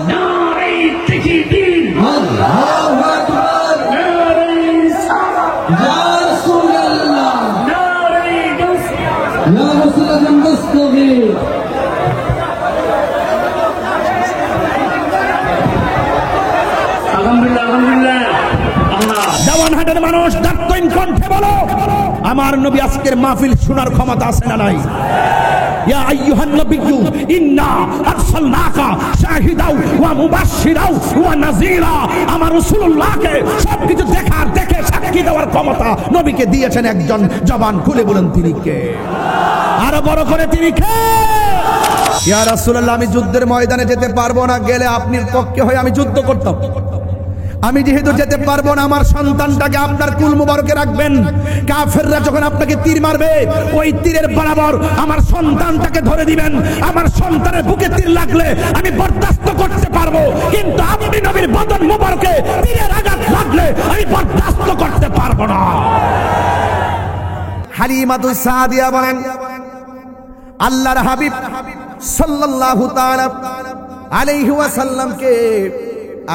নারে তাকবীর, আল্লাহু আকবার, নারে সালাত, ইয়া রাসূলুল্লাহ, নারে তাসবিহ, ইয়া রাসূলুল্লাহ তাসবিহ। আলহামদুলিল্লাহ, আলহামদুলিল্লাহ। আল্লাহ দেওয়ানহাটের মানুষ ডাক্তাইন কণ্ঠে বলো, আমার নবী আজকের মাহফিল শোনার ক্ষমতা আছে না নাই? ইয়া আইয়ুহান নবিয়্যু ইন্না আরসালনাকা শাহিদাও ওয়া মুবাশশিরাও ওয়া নাযীরা। আমার রাসূলুল্লাহকে সবকিছু দেখার, দেখে সাক্ষী দেওয়ার ক্ষমতা নবীকে দিয়েছেন একজন। জবান খুলে বলেন তিনি কে? আরো বড় করে তিনি কে? ইয়া রাসূলুল্লাহ, আমি যুদ্ধের ময়দানে যেতে পারবো না, গেলে আপনার পক্ষে হয়ে আমি যুদ্ধ করতাম। আমি যেহেতু যেতে পারবো না, আমার সন্তানটাকে আপনার কুল মুবারকে রাখবেন। কাফেররা যখন আপনাকে তীর মারবে, ওই তীরের বরাবর আমার সন্তানটাকে ধরে দিবেন। আমার সন্তানের বুকে তীর লাগলে আমি বরদাস্ত করতে পারবো, কিন্তু আপনি নবীর বদন মুবারকে তীরের আঘাত লাগলে আমি বরদাস্ত করতে পারবো না। হালিমাতুস সাদিয়া বলেন, আল্লাহর হাবিব সাল্লাল্লাহু তাআলা আলাইহি ওয়াসাল্লামকে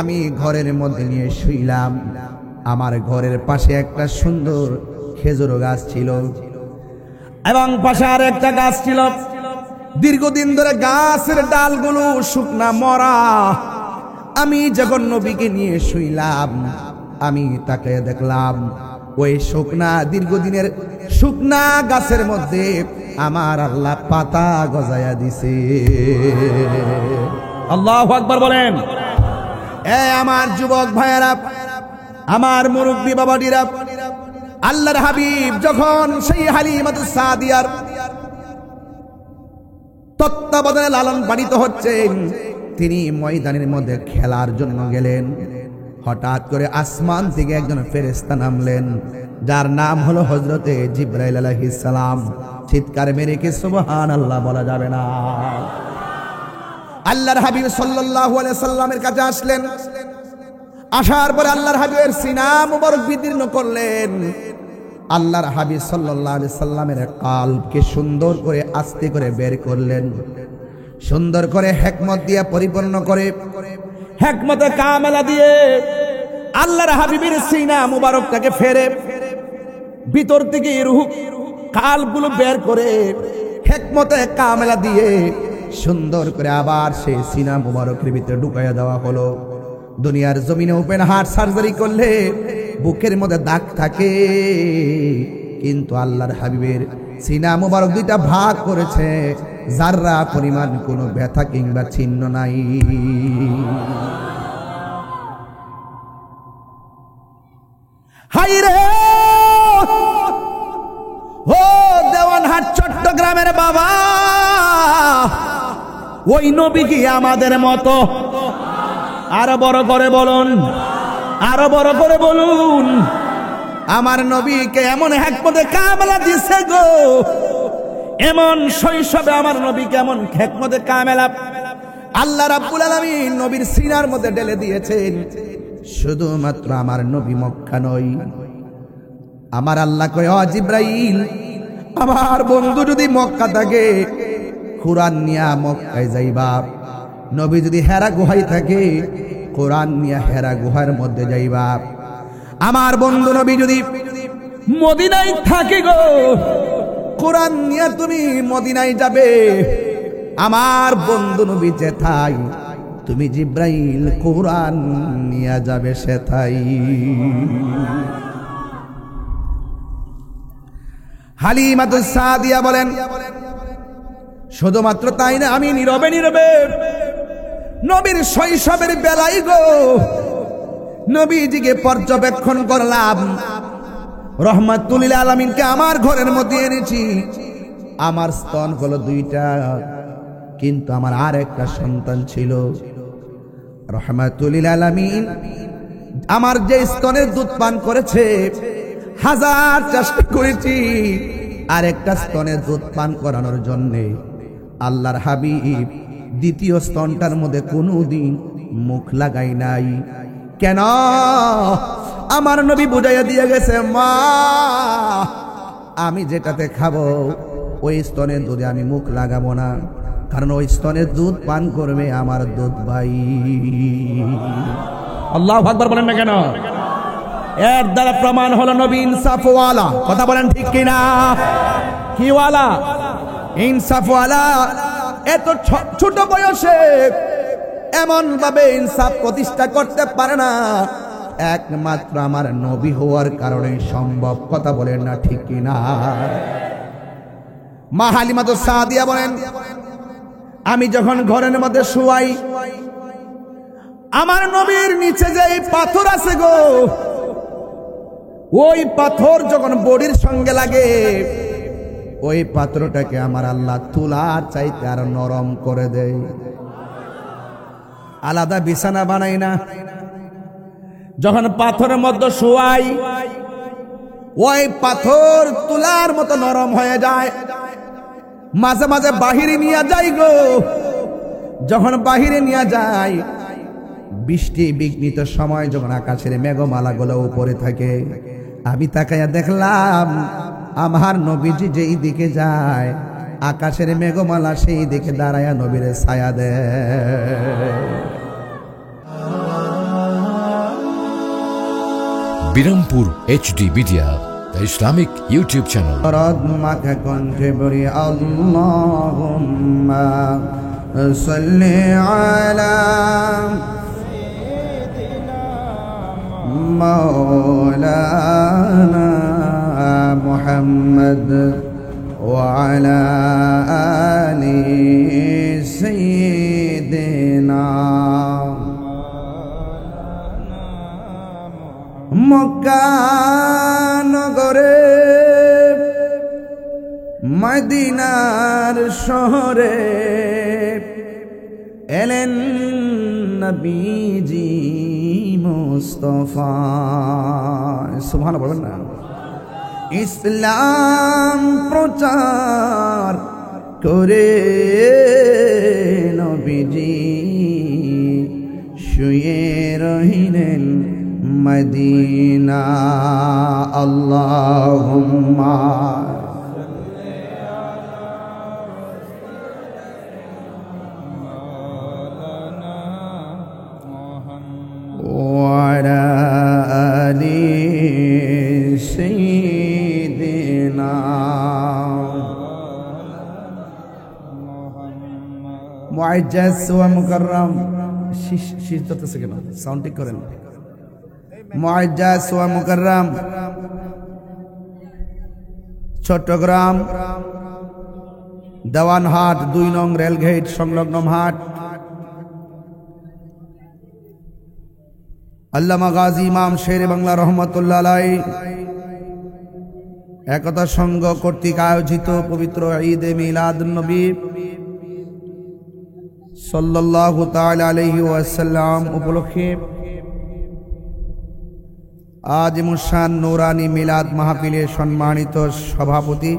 আমি ঘরের মধ্যে নিয়ে শুইলাম। আমার ঘরের পাশে একটা সুন্দর খেজুর গাছ ছিল এবং পাশে আর একটা গাছ ছিল। দীর্ঘদিন ধরে গাছের ডালগুলো শুকনা মরা। আমি যখন নবীকে নিয়ে শুইলাম, আমি তাকে দেখলাম ওই শুকনা, দীর্ঘদিনের শুকনা গাছের মধ্যে আমার আল্লাহ পাতা গজায়া দিছে। আল্লাহু আকবার বলেন। আমার যুবক ভাইয়েরা, আমার মুরব্বী বাবাজিরা, আল্লাহর হাবিব যখন সেই হালিমাতুস সাদিয়ার তত্ত্বাবধানে লালন পালিত হচ্ছেন, তিনি ময়দানের মধ্যে খেলার জন্য গেলেন। হঠাৎ করে আসমান থেকে একজন ফেরেশতা নামলেন, যার নাম হলো হযরতে জিবরাইল আলাইহিস সালাম। চিৎকার মেরে কি সুবহানাল্লাহ বলা যাবে না? আল্লাহর হাবিব সাল্লাল্লাহু আলাইহি সাল্লামের কাছে আসলেন। আসার পরে আল্লাহর হাবিবের সিনা মুবারক বিদীর্ণ করলেন। আল্লাহর হাবিব সাল্লাল্লাহু আলাইহি সাল্লামের কলবকে সুন্দর করে আস্তে করে বের করলেন, সুন্দর করে হিকমত দিয়ে পরিপূর্ণ করে, হিকমতে কামেলা দিয়ে আল্লাহর হাবিবের সিনা মুবারকটাকে ফেরে ভিতর থেকে রূহ কলবগুলো বের করে হিকমতে কামেলা দিয়ে সুন্দর করে আবার সেই সিনা মুবারকের ভিতরে ঢুকাইয়া দেওয়া হলো। দুনিয়ার জমিনে ওপেন হার্ট সার্জারি করলে বুকের মধ্যে দাগ থাকে, কিন্তু আল্লাহর হাবিবের সিনা মুবারক দুইটা ভাগ করেছে, যাররা পরিমাণ কোনো ব্যথা কিংবা চিহ্ন নাই। হাইরে ও দেওয়ানহাট চট্টগ্রামের বাবা, ওই নবী কি আমাদের মতো? আরো বড় করে বলুন, আরো বড় করে বলুন। আমার নবীকে এমন হিকমতে কামেলা দিছে গো, এমন শৈশবে আমার নবীকে এমন হিকমতে কামেলা আল্লাহ রাব্বুল আলামিন নবীর সিনার মধ্যে ঢেলে দিয়েছেন। শুধুমাত্র আমার নবী মক্কা নয়, আমার আল্লাহ কয়, ও জিবরাইল, আমার বন্ধু যদি মক্কা থাকে কুরআন নিয়া মক্কায় যাইবা। নবী যদি হেরা গুহায় থাকে কোরআন নিয়া হেরা গুহার মধ্যে যাইবা। আমার বন্ধু নবী যদি মদিনায় থাকে গো, কোরআন নিয়া তুমি মদিনায় যাবে। আমার বন্ধু নবী যেথায়, তুমি জিবরাইল কোরআন নিয়া যাবে সেথাই। হালিমাতুস সাদিয়া বলেন, শুধুমাত্র তাই না, আমি নীরবে নীরবে নবীর শৈশবের বেলায় গো নবীজিকে পর্যবেক্ষণ করলাম। রহমাতুল লিল আলামিনকে আমার ঘরের মধ্যে এনেছি। আমার স্তন হলো দুইটা, কিন্তু আমার আর একটা সন্তান ছিল। রহমাতুল লিল আলামিন আমার যে স্তনের দুধ পান করেছে, হাজার চেষ্টা করেছি আর একটা স্তনের দুধ পান করানোর জন্যে। আল্লাহর হাবিব দ্বিতীয় স্তনটার মধ্যে কোনোদিন মুখ লাগাই নাই। কেন? আমার নবী বুঝাইয়া দিয়ে গেছে, মা আমি যেটাতে খাবো ওই স্তনের দুধে আমি মুখ লাগাবো না। কারণ ওই স্তনের দুধ পান করবে আমার দুধ ভাই। আল্লাহু আকবার বলেন না কেন? এর দ্বারা প্রমাণ হলো নবী ইনসাফওয়ালা। কথা বলেন ঠিক কিনা? কি ওয়ালা? ইনসাফওয়ালা। এত ছোট বয়সে এমন ভাবে ইনসাফ প্রতিষ্ঠা করতে পারে না, একমাত্র আমার নবী হওয়ার কারণে সম্ভব। কথা বলেন না ঠিক কিনা? মা হালিমাতুস সাদিয়া বলেন, আমি যখন ঘরের মধ্যে শুয়াই, আমার নবীর নিচে যে পাথর আছে গো, ওই পাথর যখন বডির সঙ্গে লাগে, ওই পাথরটাকে আমার আল্লাহ তুলার চাইতে আর নরম করে দেয়। আলাদা বিছানা বানাই না, যখন পাথরের মধ্যে শোয়াই, ওই পাথর তুলার মতো নরম হয়ে যায়। মাঝে মাঝে বাহিরে নিয়ে যাই গো, যখন বাহিরে নিয়ে যাই, বৃষ্টি বিঘ্নিত সময় যখন আকাশের মেঘমালা গুলো উপরে থাকে, আমি তাকাইয়া দেখলাম আমার নবীজি যেই দিকে যায়, আকাশের মেঘমালা সেই দিকে দাঁড়ায়া নবীর ছায়া দেয়। Birampur HD media, the Islamic YouTube channel. মাখা কণ্ঠে বলি আল্লাহুম্মা সাল্লি আলা মাওলানা মুহাম্মদ ওয়া আলা আলি সাইয়্যিদিনা। মক্কা নগরে মদিনার শহরে এলেন নবীজি মুস্তাফা। সুবহানাল্লাহ বলবেন না? ইসলাম প্রচার করে নবীজি শুয়ে রহিলেন মদিনা। আল্লাহুম্মা ওয়া আলা আলি সাইয়্যিদিনা। মুআজ্জাজ ওয়া মুকাররম। শীষ ধরতেছে কেন? সাউন্ড ঠিক করেন। মুআজ্জাজ ওয়া মুকাররম, চট্টগ্রাম দেওয়ানহাট 2 নং রেলগেট সংলগ্ন হাট, আল্লামা গাজী ইমাম শেরে বাংলা রহমতুল্লাহ আলাইহি একতা সংঘ কর্তৃক আয়োজিত পবিত্র ঈদে মিলাদুন নবী সাল্লাল্লাহু তাআলা আলাইহি ওয়াসাল্লাম উপলক্ষে আজ মুশান নুরানি মিলাদ মাহফিলের সম্মানিত সভাপতি,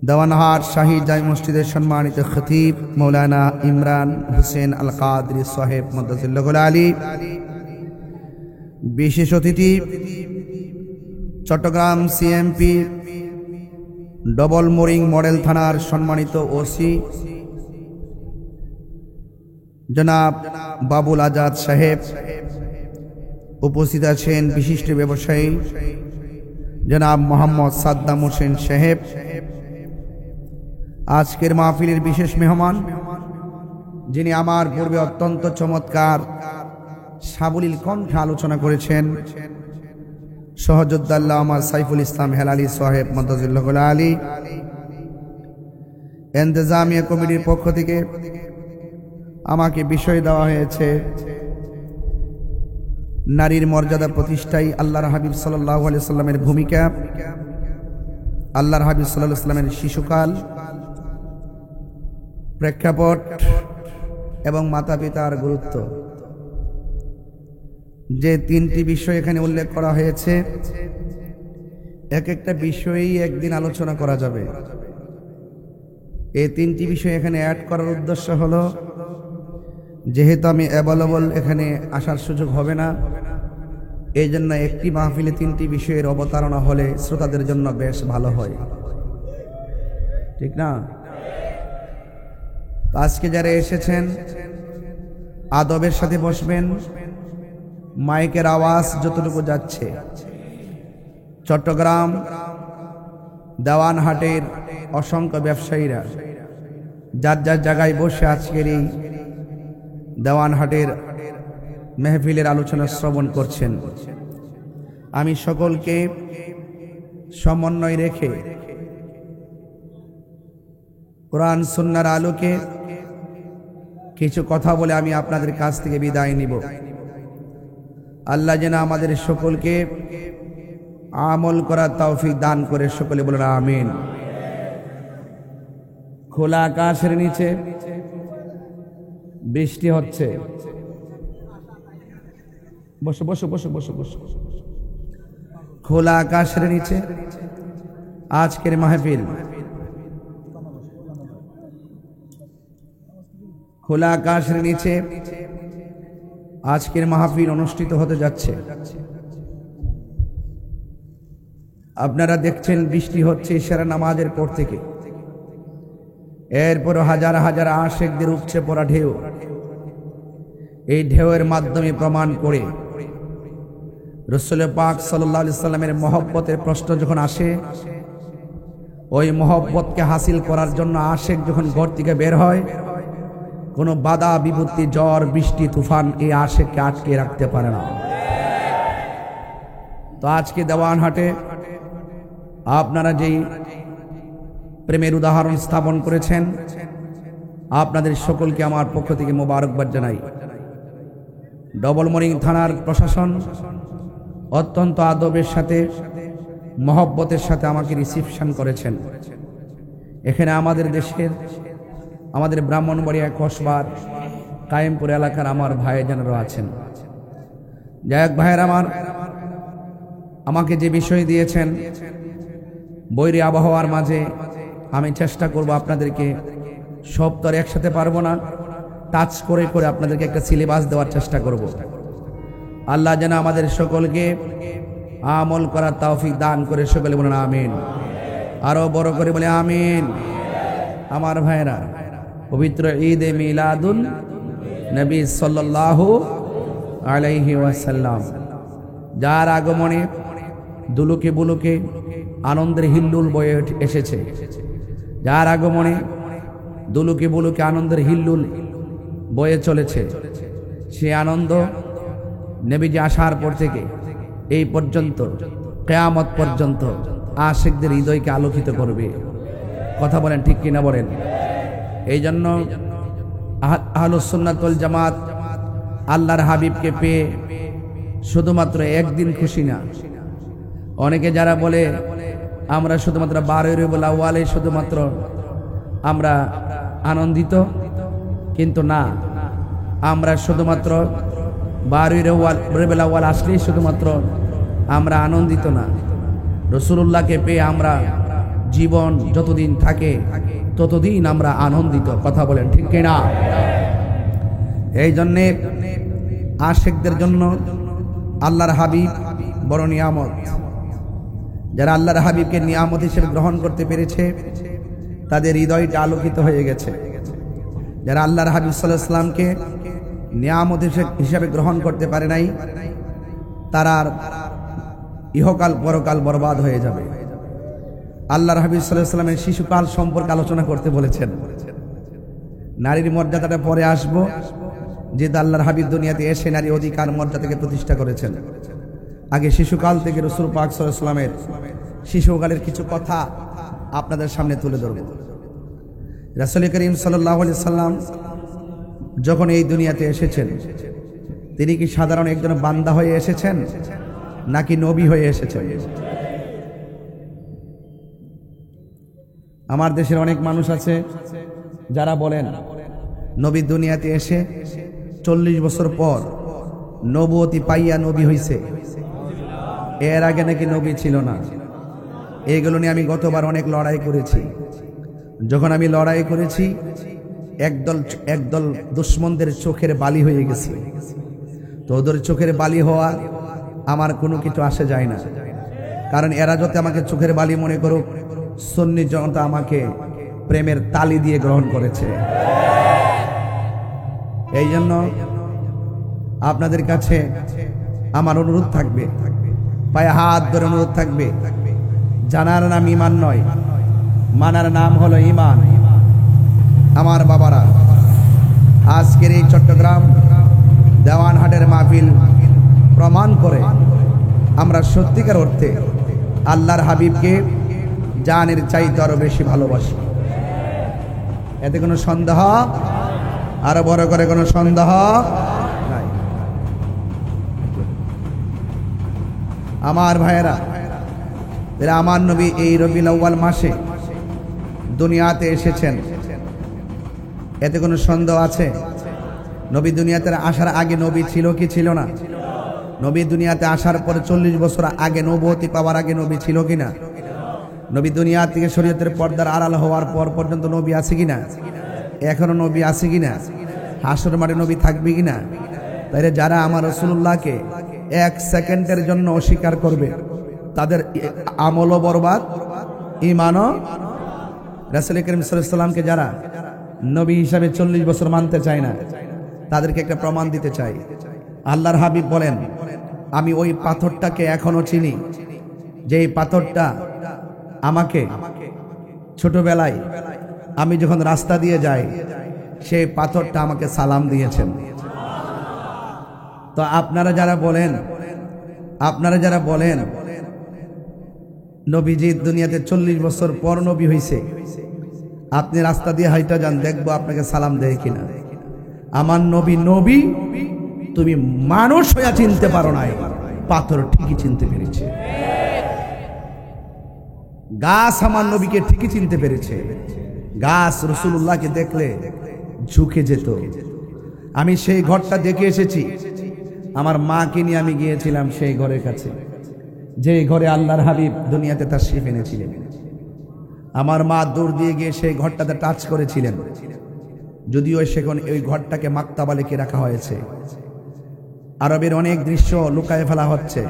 দেওয়ানহাট শাহী জামি মসজিদের সম্মানিত খতিব মৌলানা ইমরান হোসেন আল কাদরি সাহেব মদ্দাসিল্লাহুল আলী, বিশেষ অতিথি Chattogram CMP double mooring model থানার সম্মানিত ওসি জনাব বাবুল আজাদ সাহেব, উপস্থিত আছেন বিশিষ্ট ব্যবসায়ী জনাব মোহাম্মদ সাদ্দাম হোসেন সাহেব, আজকের মাহফিলের বিশেষ মেহমান যিনি আমার পূর্বে অত্যন্ত চমৎকার সাবলীল কণ্ঠে আলোচনা করেছেন, সহযোদ্ধা আল্লামা সাইফুল ইসলাম হেলালি সাহেব মদ্দাসিল্লাহুল আলী। ইন্তেজামিয়া কমিটির পক্ষ থেকে আমাকে বিষয় দেওয়া হয়েছে নারীর মর্যাদা প্রতিষ্ঠায় আল্লাহর হাবিব সাল্লাল্লাহু আলাইহি সাল্লামের ভূমিকা, আল্লাহর হাবিব সাল্লাল্লাহু আলাইহি সাল্লামের শিশুকাল, প্রেক্ষাপট এবং মাতা পিতার গুরুত্ব। যে 3টি বিষয় এখানে উল্লেখ করা হয়েছে, এক একটা বিষয়ই একদিন আলোচনা করা যাবে। এই 3টি বিষয় এখানে অ্যাড করার উদ্দেশ্য হলো, যেহেতু আমি অ্যাভেলেবল এখানে আসার সুযোগ হবে না, এই জন্য একটি মাহফিলে 3টি বিষয়ের অবতারণা হলে শ্রোতাদের জন্য বেশ ভালো হয়, ঠিক না? তো আজকে যারা এসেছেন আদবের সাথে বসবেন। মাইকের আওয়াজ যতটুকু যাচ্ছে, চট্টগ্রাম দেওয়ানহাটের অসংখ্য ব্যবসায়ীরা যার যার জায়গায় বসে আজকের এই দেওয়ানহাটের মেহফিলের আলোচনা শ্রবণ করছেন, আমি সকলকে সমন্বয় রেখে কোরআন সুন্নাহর আলোকে কিছু কথা বলে আমি আপনাদের কাছ থেকে বিদায় নিব। আল্লাহ যেন আমাদের সকলকে আমল করার তৌফিক দান করে, সকলে বলেন আমিন। খোলা আকাশের নিচে বৃষ্টি হচ্ছে। বসো বসো বসো বসো বসো। খোলা আকাশের নিচে আজকের মাহফিল, খোলা আকাশের নিচে আজকের মাহফিল অনুষ্ঠিত হতে যাচ্ছে। আপনারা দেখছেন বৃষ্টি হচ্ছে ইশারা নামাজের পর থেকে। এরপর হাজার হাজার আশিকদের উপচে পড়া ঢেউ, এই ঢেউয়ের মাধ্যমে প্রমাণ করে রাসূল পাক সাল্লাল্লাহু আলাইহি সাল্লামের মহব্বতের প্রশ্ন যখন আসে, ওই মহব্বতকে হাসিল করার জন্য আশিক যখন ঘর থেকে বের হয়, কোনো বাধা বিপত্তি, ঝড় বৃষ্টি তুফান এই আশিককে আটকে রাখতে পারে না। তো আজকে দেওয়ানহাটে আপনারা যেই প্রেমের উদাহরণ স্থাপন করেছেন, আপনাদের সকলকে আমার পক্ষ থেকে মোবারকবাদ জানাই। ডবল মরিং থানার প্রশাসন অত্যন্ত আদবের সাথে মহব্বতের সাথে আমাকে রিসিপশন করেছেন। এখানে আমাদের দেশের, আমাদের ব্রাহ্মণবাড়িয়া কসবার কায়েমপুর এলাকার আমার ভাইজানরা আছেন। যাই হোক ভাইয়ের আমার, আমাকে যে বিষয় দিয়েছেন, বৈরী আবহাওয়ার মাঝে আমি চেষ্টা করব আপনাদেরকে, সব তো আর একসাথে পারবো না, টাচ করে করে আপনাদেরকে একটা সিলেবাস দেওয়ার চেষ্টা করব। আল্লাহ যেন আমাদের সকলকে আমল করার তৌফিক দান করে, সকলে বলেন আমিন। আরো বড় করে বলে আমিন। আমার ভাইরা, পবিত্র ঈদে মিলাদুন নবী সাল্লাল্লাহু আলাইহি ওয়াসাল্লাম, যার আগমনে দুলুকে বুলুকে আনন্দের হিল্লুল বয়ে এসেছে, যার আগমনে দুলুকে বুলুকে আনন্দের হিল্লুল বয়ে চলেছে, সে আনন্দ নবীজি আসার পর থেকে এই পর্যন্ত, কিয়ামত পর্যন্ত আশিকদের হৃদয়কে আলোকিত করবে। কথা বলেন ঠিক কিনা বলেন? এই জন্য আহলুস সুন্নাত ওয়াল জামাত আল্লাহর হাবিবকে পেয়ে শুধুমাত্র একদিন খুশি না। অনেকে যারা বলে আমরা শুধুমাত্র 12 রবিউল আউয়ালে শুধুমাত্র আমরা আনন্দিত, কিন্তু না, আমরা শুধুমাত্র 12 রবিউল আউয়াল আসলেই শুধুমাত্র আমরা আনন্দিত না। রাসূলুল্লাহকে পেয়ে আমরা জীবন যতদিন থাকে ততদিন আমরা আনন্দিত। কথা বলেন ঠিক কিনা? এই জন্যে আশিকদের জন্য আল্লাহর হাবিব বড় নিয়ামত। যারা আল্লাহর হাবিবকে নিয়ামত হিসেবে গ্রহণ করতে পেরেছে, তাদের হৃদয়টা আলোকিত হয়ে গেছে। যারা আল্লাহর হাবিব সাল্লাল্লাহু আলাইহি ওয়াসাল্লামকে নিয়ামত হিসেবে গ্রহণ করতে পারে নাই, তারা ইহকাল পরকাল বরবাদ হয়ে যাবে। আল্লাহর হাবিব সাল্লাল্লাহু আলাইহি ওয়াসাল্লামের শিশুকাল সম্পর্কে আলোচনা করতে বলেছেন। নারীর মর্যাদাটা পরে আসব, যেহেতু আল্লাহর হাবিব দুনিয়াতে এসে নারী অধিকার মর্যাদাকে প্রতিষ্ঠা করেছেন। আগে শিশুকাল থেকে রাসূল পাক সাল্লাল্লাহু আলাইহি ওয়াসাল্লামের শিশুকালের কিছু কথা আপনাদের সামনে তুলে ধরব। রাসূল করিম সাল্লাল্লাহু আলাইহি ওয়াসাল্লাম যখন এই দুনিয়াতে এসেছেন, তিনি কি সাধারণ একজন বান্দা হয়ে এসেছেন নাকি নবী হয়ে এসেছেন? আমার দেশের অনেক মানুষ আছে যারা বলেন নবী দুনিয়াতে এসে 40 বছর পর নবুয়তি পাইয়া নবী হইছে, এর আগে নাকি নবী ছিল না। এইগুলো নিয়ে আমি গতবার অনেক লড়াই করেছি। যখন আমি লড়াই করেছি, একদল দুশ্মনদের চোখের বালি হয়ে গেছে। তো ওদের চোখের বালি হওয়া আমার কোনো কিছু আসে যায় না, কারণ এরা যত আমাকে চোখের বালি মনে করুক, সুন্নি জনতা আমাকে প্রেমের তালি দিয়ে গ্রহণ করেছে। এই জন্য আপনাদের কাছে আমার অনুরোধ থাকবে, পায়ে হাত ধরে অনুরোধ থাকবে, জানার নাম ঈমান নয়, মানার নাম হলো ঈমান। আমার বাবারা, আজকের এই চট্টগ্রাম দেওয়ানহাটের মাহফিল প্রমাণ করে আমরা সত্যিকার অর্থে আল্লাহর হাবিবকে জানের চাইতে আরো বেশি ভালোবাসি। এতে কোনো সন্দেহ, আরো বড় করে কোনো সন্দেহ নাই। আমার ভাইয়েরা, এরা আমার নবী এই রবিউল আউয়াল মাসে দুনিয়াতে এসেছেন, এতে কোনো সন্দেহ আছে? নবী দুনিয়াতে আসার আগে নবী ছিল কি ছিল না? নবী দুনিয়াতে আসার পরে 40 বছর আগে, নবুয়তি পাওয়ার আগে নবী ছিল কিনা? নবী দুনিয়া থেকে শরীয়তের পর্দার আড়াল হওয়ার পর পর্যন্ত নবী আছে কিনা? এখনো নবী আছে কিনা? হাসর মাঠে নবী থাকবে কিনা? তাইলে যারা আমার রাসূলুল্লাহকে 1 সেকেন্ডের জন্য অস্বীকার করবে তাদের আমলও বরবাদ, ঈমানও। রাসূল করিম সাল্লাল্লাহু আলাইহি ওয়াসাল্লামকে যারা নবী হিসাবে 40 বছর মানতে চায় না, তাদেরকে একটা প্রমাণ দিতে চাই। আল্লাহর হাবিব বলেন, আমি ওই পাথরটাকে এখনো চিনি, যেই পাথরটা আমাকে ছোটবেলায় আমি যখন রাস্তা দিয়ে যাই সেই পাথরটা আমাকে সালাম দিয়েছেন। তো আপনারা যারা বলেন নবীজি দুনিয়াতে 40 বছর পর নবী হইছে, আপনি রাস্তা দিয়ে হাইটা যান, দেখবো আপনাকে সালাম দেয় কিনা। আমার নবী নবী, তুমি মানুষ হইয়া চিনতে পারো নাই, পাথর ঠিকই চিনতে পেরেছে। গাছ আমার নবীকে ঠিকই চিনতে পেরেছে। গাছ রাসূলুল্লাহকে দেখলে ঝুঁকে যেত। আমি সেই ঘরটা দেখে এসেছি, আমার মাকে নিয়ে আমি গিয়েছিলাম সেই ঘরের কাছে, যে ঘরে আল্লাহর হাবিব দুনিয়াতে তাশরীফ এনেছিলেন। আমার মা দূর দিয়ে গিয়ে সেই ঘরটাতে টাচ করেছিলেন, যদিও সেখানে ওই ঘরটাকে মাকতাবা লিখে রাখা হয়েছে। আরবের অনেক দৃশ্য লুকায়ে ফেলা হচ্ছে।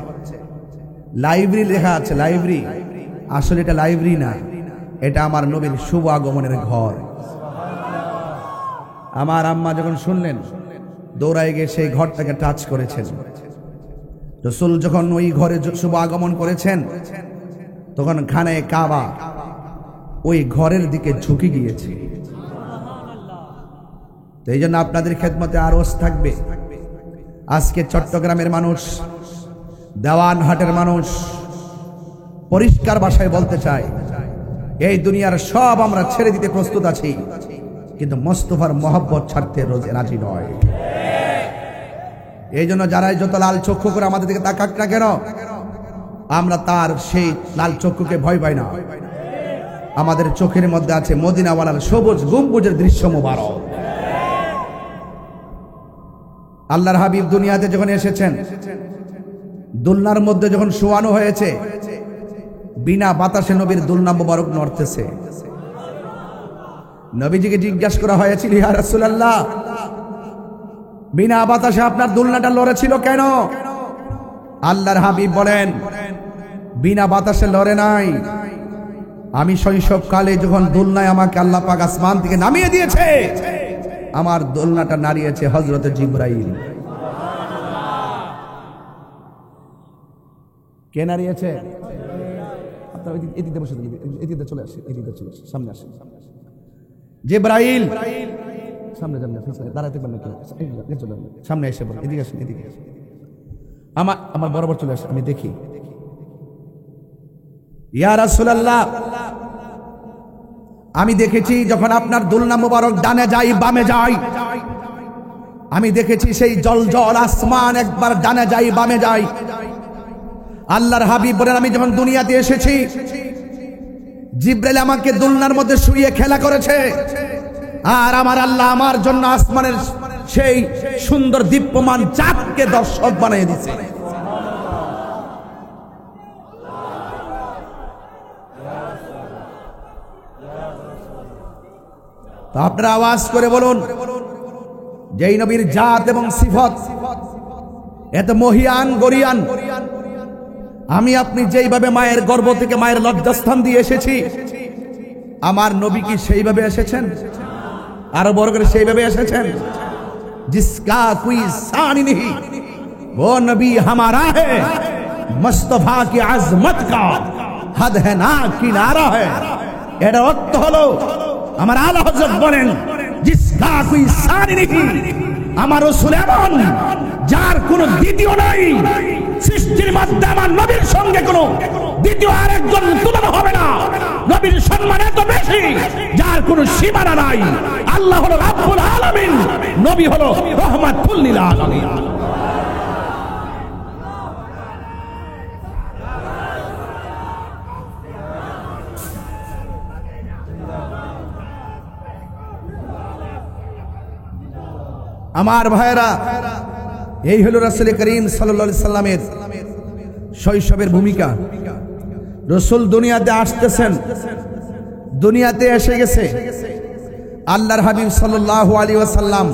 লাইব্রেরি লেখা আছে, লাইব্রেরি, আসলে এটা লাইব্রেরি না, এটা আমার নবীর শুভ আগমনের ঘর। আমার আম্মা যখন শুনলেন দৌড়ায় গিয়ে সেই ঘরটাকে টাচ করেছেন। রাসূল যখন ওই ঘরে শুভ আগমন করেছেন তখন খানায়ে কাবা ওই ঘরের দিকে ঝুঁকে গিয়েছে। তো এই জন্য আপনাদের খেদমতে আরজ থাকবে, আজকে চট্টগ্রামের মানুষ, দেওয়ানহাটের মানুষ পরিষ্কার ভাষায় বলতে চায়, এই দুনিয়ার সব আমরা ছেড়ে দিতে প্রস্তুত আছি, কিন্তু মোস্তফার মহব্বত ছাড়তে রাজি নয়। এই জন্য যারাই যত লাল চক্ষু করে আমাদের দিকে তাকাক না কেন, আমরা তার সেই লাল চক্ষুকে ভয় পাই না। আমাদের চোখের মধ্যে আছে মদিনাওয়ালার সবুজ গম্বুজের দৃশ্য মোবারক। আল্লাহর হাবিব দুনিয়াতে যখন এসেছেন, দুলনার মধ্যে যখন শোয়ানো হয়েছে, বিনা বাতাসে নবীর দুলনা মোবারক নড়তেছে। নবীজিকে জিজ্ঞাসা করা হয়েছিল, ইয়া রাসূলুল্লাহ, বিনা বাতাসে আপনার দুলনাটা লড়েছিল কেন? আল্লাহর হাবিব বলেন, বিনা বাতাসে লড়ে নাই, আমি শৈশবকালে যখন দুলনায় আমাকে আল্লাহ পাক আসমান থেকে নামিয়ে দিয়েছে, আমার দোলনাটা নাড়িয়েছে হযরত জিবরাইল। কে নাড়িয়েছে? আপনারা এদিকে বসে, এদিকে চলে আসে, এদিকে চলে আসে, সামনে আসে। জিবরাইল সামনে যান না, দাঁড়াতে পারেন না, সামনে এসে বলেন, এদিকে আসেন, এদিকে আসেন। আমার বরাবর চলে আসে, আমি দেখি। ইয়া রাসূলুল্লাহ, আমি দেখেছি যখন আপনার দুলনা মোবারক ডানে যায় বামে যায়, আমি দেখেছি সেই জল জল আসমান একবার ডানে যায় বামে যায়। আল্লাহর হাবিব বলেন, আমি যখন দুনিয়াতে এসেছি, জিবরাইল আমাকে দুলনার মধ্যে শুইয়ে খেলা করেছে, আর আমার আল্লাহ আমার জন্য আসমানের সেই সুন্দর দীপ্যমান চাঁদকে দর্শক বানিয়ে দিয়েছে। তো আপনারা আওয়াজ করে বলুন, যেই নবীর জাত এবং সিফত এত মহিয়ান গরিয়ান, আমি আপনি যেইভাবে মায়ের গর্ভ থেকে মায়ের লজ্জাস্থান দিয়ে এসেছি, আমার নবী কি সেইভাবে এসেছেন? আরো বড় করে সেইভাবে এসেছেন? जिसका कोई सानी नहीं, वो नबी हमारा है। मुस्तफा की आजमत का हद है ना किनारा है। এর অর্থ হলো আমার আলা হযরত বলেন, जिसका कोई सानी नहीं, আমার রাসূল এমন যার কোনো দ্বিতীয় নাই। সৃষ্টির মধ্যে আমার নবীর সঙ্গে কোনো দ্বিতীয় আরেকজন তুলনা হবে না। নবীর সম্মান এত বেশি যার কোনো সীমানা নাই। আল্লাহ হলো রাব্বুল আলামিন, নবী হলো রাহমাতুল লিল আলামিন। আমার ভাইরা, এই হলো রাসূল করিম সাল্লাল্লাহু আলাইহি সাল্লামের শৈশবের ভূমিকা। রাসূল দুনিয়াতে আসতেছেন, দুনিয়াতে এসে গেছে। আল্লাহর হাবিব সাল্লাল্লাহু আলাইহি ওয়াসাল্লাম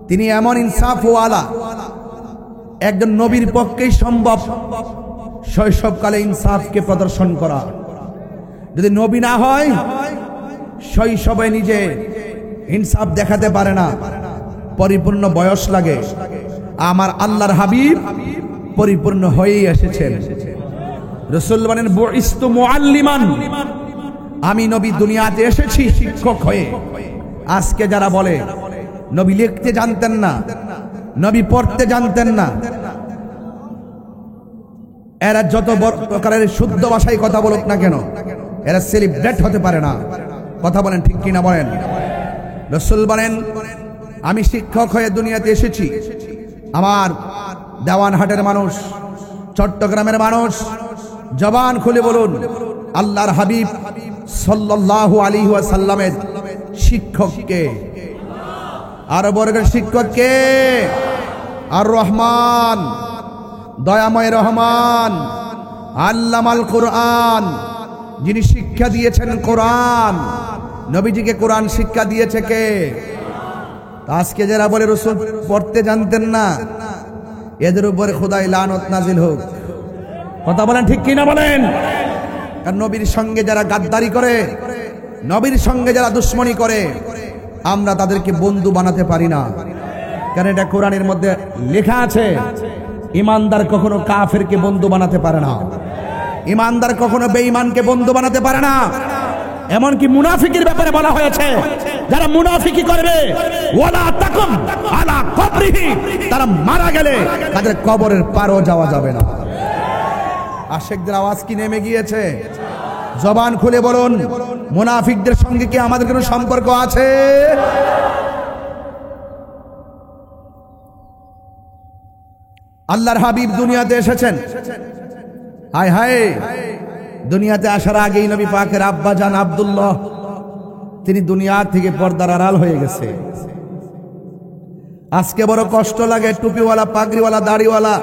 তিনি এমন ইনসাফওয়ালা একজন নবীর পক্ষেই সম্ভব শৈশবকালে ইনসাফকে প্রদর্শন করা। যদি নবী না হয় শৈশবে নিজে ইনসাফ দেখাতে পারে না, পরিপূর্ণ বয়স লাগে। আমার আল্লাহর হাবিব পরিপূর্ণ হয়েই এসেছেন। রাসূল বলেন, বুইস্তু মুআল্লিমান, আমি নবী দুনিয়াতে এসেছি শিক্ষক হয়ে। আজকে যারা বলে নবী লিখতে জানতেন না, নবী পড়তে জানতেন না, এরা যত প্রকারের শুদ্ধ ভাষায় কথা বলুক না কেন, এরা সেলিব্রেট হতে পারে না। কথা বলেন ঠিক কিনা বলেন? রাসূল বলেন, আমি শিক্ষক হয়ে দুনিয়াতে এসেছি। আমার দেওয়ানহাটের মানুষ, চট্টগ্রামের মানুষ, জবান খুলে বলুন, আল্লাহর হাবিব সাল্লাল্লাহু আলাইহি ওয়াসাল্লামের শিক্ষক কে? আর বর্গের শিক্ষক কে? আর রহমান, দয়াময় রহমান, আল্লামাল কোরআন, যিনি শিক্ষা দিয়েছেন কোরআন। নবীজিকে কোরআন শিক্ষা দিয়েছে কে? আজকে যারা বলে রাসূল পড়তে জানতেন না, এদের উপরে খোদাই লানত নাজিল হোক। কথা বলেন ঠিক কিনা বলেন? আর নবীর সঙ্গে যারা গাদ্দারি করে, নবীর সঙ্গে যারা দুশ্মনী করে, আমরা তাদেরকে বন্ধু বানাতে পারি না। কারণ এটা কোরআনের মধ্যে লেখা আছে, ইমানদার কখনো কাফেরকে বন্ধু বানাতে পারে না, ইমানদার কখনো বেঈমানকে বন্ধু বানাতে পারে না। এমনকি মুনাফিকের ব্যাপারে বলা হয়েছে, যারা মুনাফিকি করবে, ওয়ালা তাকুম আলা কবরিহি, তারা মারা গেলে তাদের কবরের পারও যাওয়া যাবে না। আশিকদের আওয়াজ কি নেমে গিয়েছে? জবান খুলে বলুন, মুনাফিকদের সঙ্গে কি আমাদের কোনো সম্পর্ক আছে? আল্লাহর হাবিব দুনিয়াতে এসেছেন। হায় হায়, দুনিয়াতে আসার আগেই নবী পাকের আব্বা জান আব্দুল্লাহ তিনি দুনিয়া থেকে পর্দার আড়াল হয়ে গেছে। আজকে বড় কষ্ট লাগে, টুপিওয়ালা, পাগড়িওয়ালা, দাড়িওয়ালা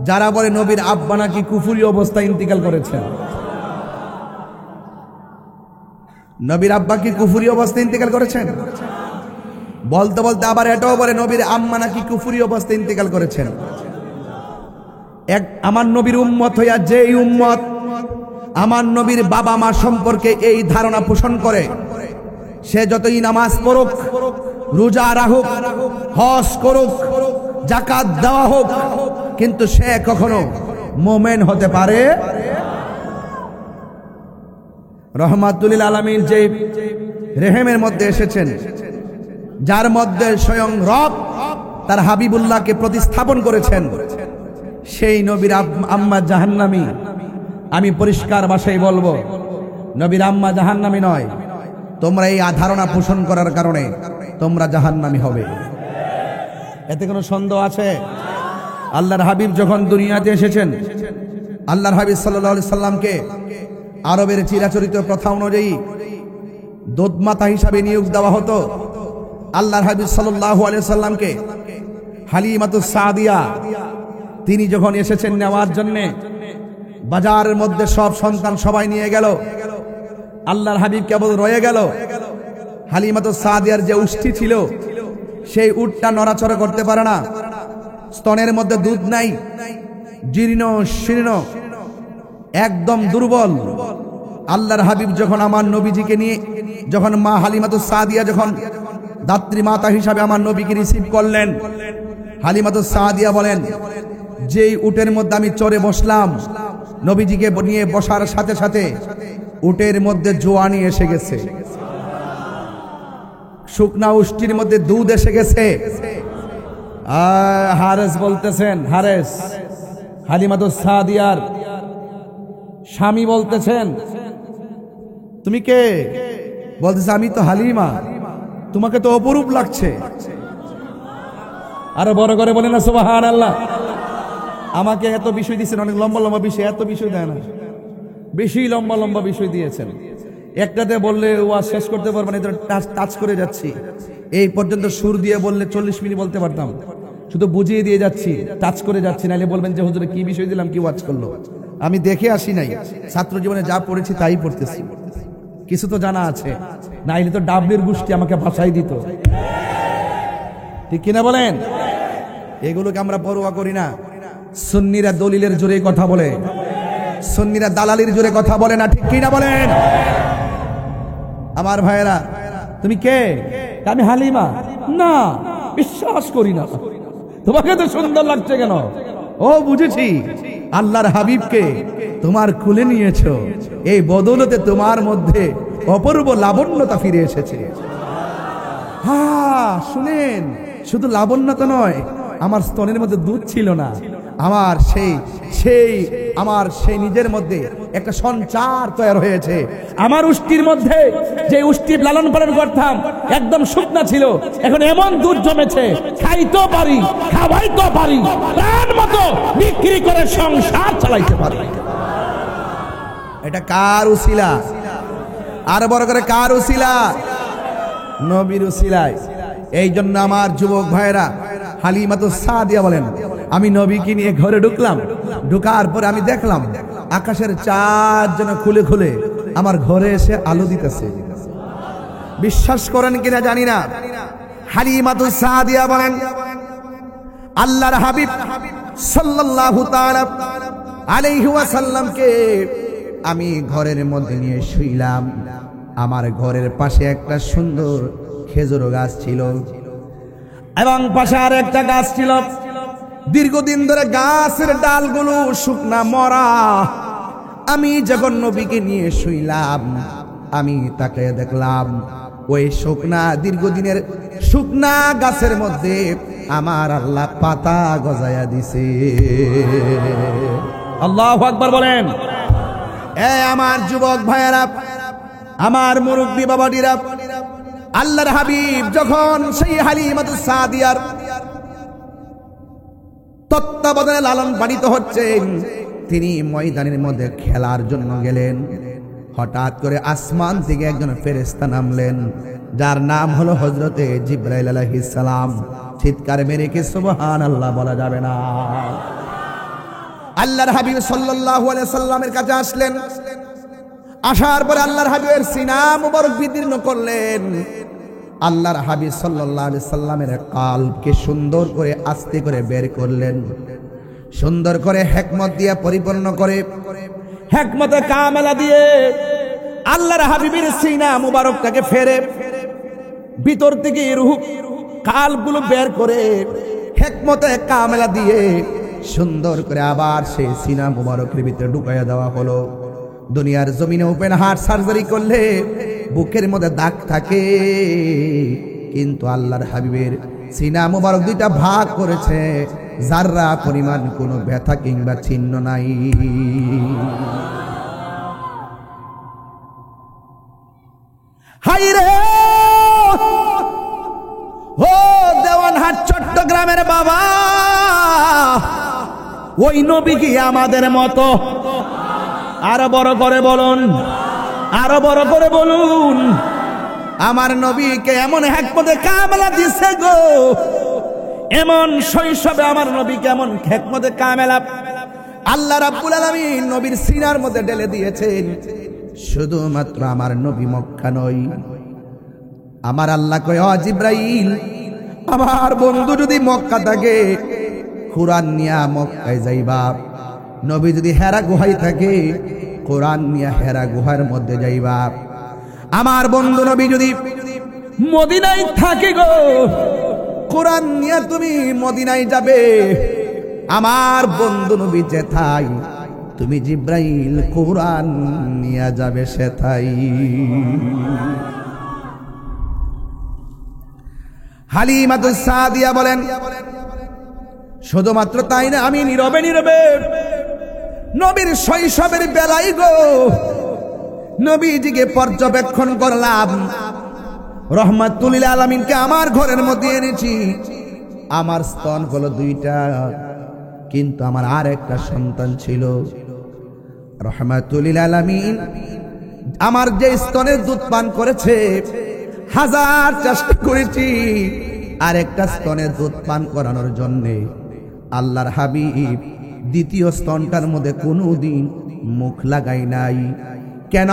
যারা বলে নবীর আব্বা নাকি কুফরি অবস্থায় ইন্তিকাল করেছেন। নবীর আব্বা কি কুফরি অবস্থায় ইন্তিকাল করেছেন? বলতে বলতে আবার এটাও বলে নবীর আম্মা নাকি কুফরি অবস্থায় ইন্তিকাল করেছেন। আমার নবীর উম্মত হইয়া যে উম্মত আমার নবীর বাবা মা সম্পর্কে এই ধারণা পোষণ করে, সে যতই নামাজ পড়ুক, রোজা রাখুক, হজ করুক, যাকাত দেওয়া হোক, কিন্তু সে কখনো মুমিন হতে পারে। রহমাতুল লিল আলামিন যে রেহেমের মধ্যে এসেছেন, যার মধ্যে স্বয়ং রব তার হাবিবুল্লাহকে প্রতিস্থাপন করেছেন, সেই নবীর আম্মা জাহান্নামী। আমি পরিষ্কার ভাষায় বলবো, নবীর আম্মা জাহান্নামী নয়। তোমরা এই ধারণা পোষণ করার কারণে তোমরা জাহান্নামী হবে, এতে কোনো সন্দেহ আছে? আল্লাহর হাবিব যখন দুনিয়াতে এসেছেন, আল্লাহর হাবিব সাল্লাল্লাহু আলাইহি সাল্লামকে আরবের চিরাচরিত প্রথা অনুযায়ী দোদমাতা হিসাবে নিয়োগ দেওয়া হতো। আল্লাহর হাবিব সাল্লাল্লাহু আলাইহি সাল্লামকে হালিমাতুস সাদিয়া তিনি যখন এসেছেন নেওয়ার জন্য, বাজারের মধ্যে সব সন্তান সবাই নিয়ে গেল, আল্লাহর হাবিব কেবল রয়ে গেল। হালিমাতুস সাদিয়ার যে উষ্টি ছিল, সেই উটটা নড়াচড়া করতে পারে না, স্তনের মধ্যে দুধ নাই, জীর্ণ শীর্ণ, একদম দুর্বল। আল্লাহর হাবিব যখন আমার নবীজিকে নিয়ে, যখন মা হালিমাতুস সাদিয়া যখন দাত্রী মাতা হিসাবে আমার নবীকে রিসিভ করলেন। হালিমাতুস সাদিয়া বলেন, যেই উটের মধ্যে আমি চড়ে বসলাম, নবীজিকে নিয়ে বসার সাথে সাথে উটের মধ্যে জোয়ানি এসে গেছে, শুকনা উষ্টির মধ্যে দুধ এসে গেছে। হারেস বলতেছেন, হারেস হালিমাতুস সাদিয়ার স্বামী বলতেছেন, তুমি কে? বলতেছে, আমি তো হালিমা, তোমাকে তো অপরূপ লাগছে। আরো বড় করে বলে না সুবহানাল্লাহ। আমাকে এত বিষয় দিয়েছেন, অনেক লম্বা লম্বা বিষয়, এত বিষয় দেয় না, বেশি লম্বা লম্বা বিষয় দিয়েছেন। একটাতে বললে ওয়াজ শেষ করতে পারবো না, টাচ করে যাচ্ছি। এই পর্যন্ত সুর দিয়ে বললে 40 মিনিট বলতে পারতাম, শুধু বুঝিয়ে দিয়ে যাচ্ছি, টাচ করে যাচ্ছি, নাহলে বলবেন যে হুজুরে কি বিষয় দিলাম, কি ওয়াজ করলো। আমি দেখে আসি নাই, ছাত্র জীবনে যা পড়েছি তাই পড়তেছি, কিছু তো জানা আছে, নাইলে তো ডাবলির গোষ্ঠী আমাকে ভাষাই দিত, ঠিক কিনা বলেন? এগুলোকে আমরা পরোয়া করি না। সুন্নিরা দলিলের জোরে কথা বলে, সুন্নিরা দালালির জোরে কথা বলে না, ঠিক কিনা বলেন? আমার ভাইয়েরা, তুমি কে? আমি হালিমা। না, বিশ্বাস করি না। তোমাকে তো সুন্দর লাগছে কেন? ও বুঝেছি, আল্লাহর হাবিবকে তোমার খুলে নিয়েছো, এই বদৌলতে তোমার মধ্যে অপূর্ব লাবণ্যতা ফিরে এসেছে। হ্যাঁ শুনেন, শুধু লাবণ্যতা নয়, আমার স্তনের মধ্যে দুধ ছিল না, আমার সেই নিজের মধ্যে একটা সঞ্চার তৈরি হয়েছে। আমার উষ্টির মধ্যে যে উষ্টি লালন পালন করতাম একদম শুকনা ছিল, এখন এমন দুধ জমেছে, খাইতেও পারি, খাওয়াইতেও পারি, প্রাণ মতো বিক্রি করে সংসার চালাইতে পারি। এটা কার উসিলা? আর বড় করে কার উসিলা? নবীর উসিলায়। এই জন্য আমার যুবক ভাইরা, হালিমাতুস সাদিয়া বলেন, আমি নবীকে নিয়ে ঘরে ঢুকলাম, ঢুকার পরে আমি দেখলাম আকাশের চাঁদ যেন খুলে খুলে আমার ঘরে এসে আলো দিতেছে। বিশ্বাস করেন কিনা জানি না, হালিমাতুস সাদিয়া বলেন, আল্লাহর হাবিব সাল্লাল্লাহু তাআলা আলাইহি ওয়াসাল্লামকে আমি ঘরের মধ্যে নিয়ে শুইলাম। আমার ঘরের পাশে একটা সুন্দর খেজুর গাছ ছিল এবং পাশে আর একটা গাছ ছিল। দীর্ঘদিন ধরে গাছের ডালগুলো শুকনা মরা। আমি যখন নবীকে নিয়ে শুইলাম, আমি তাকে দেখলাম ওই শুকনা দীর্ঘদিনের শুকনা গাছের মধ্যে আমার আল্লাহ পাতা গজায়া দিছে। আল্লাহু আকবার বলেন। আমার যুবক ভাইয়েরা, আমার মুরব্বী বাবাডিরা, আল্লাহর হাবিব যখন সেই হালিমাতুস সাদিয়ার তত্ত্বাবধানে লালন পালিত হচ্ছেন, তিনি ময়দানের মধ্যে খেলার জন্য গেলেন। হঠাৎ করে আসমান থেকে একজন ফেরেশতা নামলেন, যার নাম হলো হযরতে জিবরাইল আলাইহিস সালাম। চিৎকার মেরে কি সুবহানাল্লাহ বলা যাবে না? আল্লাহর হাবিব সাল্লাল্লাহু আলাইহি সাল্লামের কাছে আসলেন। আসার পরে আল্লাহর হাবিবের সিনা মুবারক বিদীর্ণ করলেন। আল্লাহর হাবিব সাল্লাল্লাহু আলাইহি সাল্লামের কলবকে সুন্দর করে আস্তে করে বের করলেন, সুন্দর করে হিকমত দিয়ে পরিপূর্ণ করে, হিকমতে কামেলা দিয়ে আল্লাহর হাবিবের সিনা মুবারকটাকে ফেরে ভিতর থেকে রূহ কলবগুলো বের করে হিকমতে কামেলা দিয়ে সুন্দর করে আবার সেই সিনা মুবারকের ভিতরে ঢুকাইয়া দেওয়া হলো। দুনিয়ার জমিনে ওপেন হার্ট সার্জারি করলে বুকের মধ্যে দাগ থাকে, কিন্তু আল্লাহর হাবিবের সিনা মুবারক দুইটা ভাগ করেছে, জাররা পরিমাণ কোনো ব্যথা কিংবা চিহ্ন নাই। হাই রে ও দেওয়ানহাট চট্টগ্রামের বাবা, ওই নবী কি আমাদের মতো? আরো বড় করে বলুন, আরো বড় করে বলুন। আমার নবীকে এমন হিকমতে কামেলা দিছে গো, এমন শৈশবে আমার নবীকে এমন হিকমতে কামেলা আল্লাহ রাব্বুল আলামিন নবীর সিনার মধ্যে ঢেলে দিয়েছেন। শুধুমাত্র আমার নবী মক্কা নয়, আমার আল্লাহ কয়, ও জিবরাইল, আমার বন্ধু যদি মক্কা থাকে কুরআন নিয়া মক্কায় যাইবা। নবী যদি হেরা গুহায় থাকে কুরআন নিয়া হেরা গুহার মধ্যে যাইবা। আমার বন্ধু নবী যদি মদিনায় থাকে গো, কোরআন নিয়ে তুমি মদিনায় যাবে। আমার বন্ধু নবী যেথায়, তুমি জিব্রাইল কোরআন নিয়ে যাবে সেথাই। হালিমাতুস সাদিয়া বলেন, শুধুমাত্র তাই না, আমি নীরবে নীরবে নবীর শৈশবের বেলায় গো নবীজিকে পর্যবেক্ষণ করলাম। রহমাতুল লিল আলামিনকে আমার ঘরের মধ্যে এনেছি। আমার স্তন হলো 2টা, কিন্তু আমার আর একটা সন্তান ছিল। রহমাতুল লিল আলামিন আমার যে স্তনের দুধ পান করেছে, 1000 চেষ্টা করেছি আর একটা স্তনের দুধ পান করানোর জন্য। আল্লাহর হাবিব দ্বিতীয় স্তনটার মধ্যে কোনোদিন মুখ লাগাই নাই। কেন?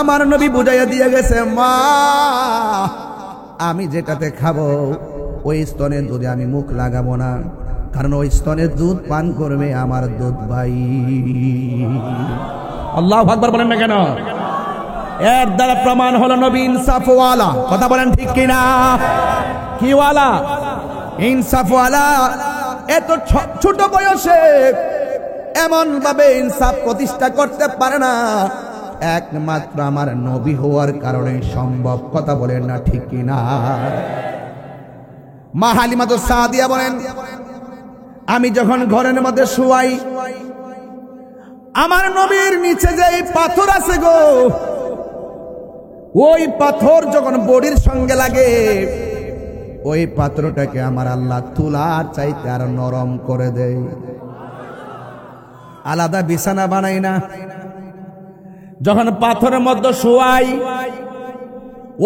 আমার নবী বুঝাইয়া দিয়ে গেছে, মা আমি যেটাতে খাবো ওই স্তনের দুধে আমি মুখ লাগাবো না, কারণ ওই স্তনের দুধ পান করবে আমার দুধ ভাই। আল্লাহু আকবার বলেন না কেন? এর দ্বারা প্রমাণ হলো নবী ইনসাফওয়ালা। কথা বলেন ঠিক কিনা? কি ওয়ালা? ইনসাফওয়ালা। এত ছোট বয়সে এমন ভাবে ইনসাফ প্রতিষ্ঠা করতে পারে না, একমাত্র আমার নবী হওয়ার কারণে সম্ভব। কথা বলেন না ঠিক কিনা? মা হালিমাতুস সাদিয়া বলেন, আমি যখন ঘরের মধ্যে শুয়াই, আমার নবীর নিচে যে পাথর আছে গো, ওই পাথর যখন বডির সঙ্গে লাগে, ওই পাথরটাকে আমার আল্লাহ তুলার চাইতে আর নরম করে দেয়। আলাদা বিছানা বানাই না, যখন পাথরের মধ্যে শোয়াই,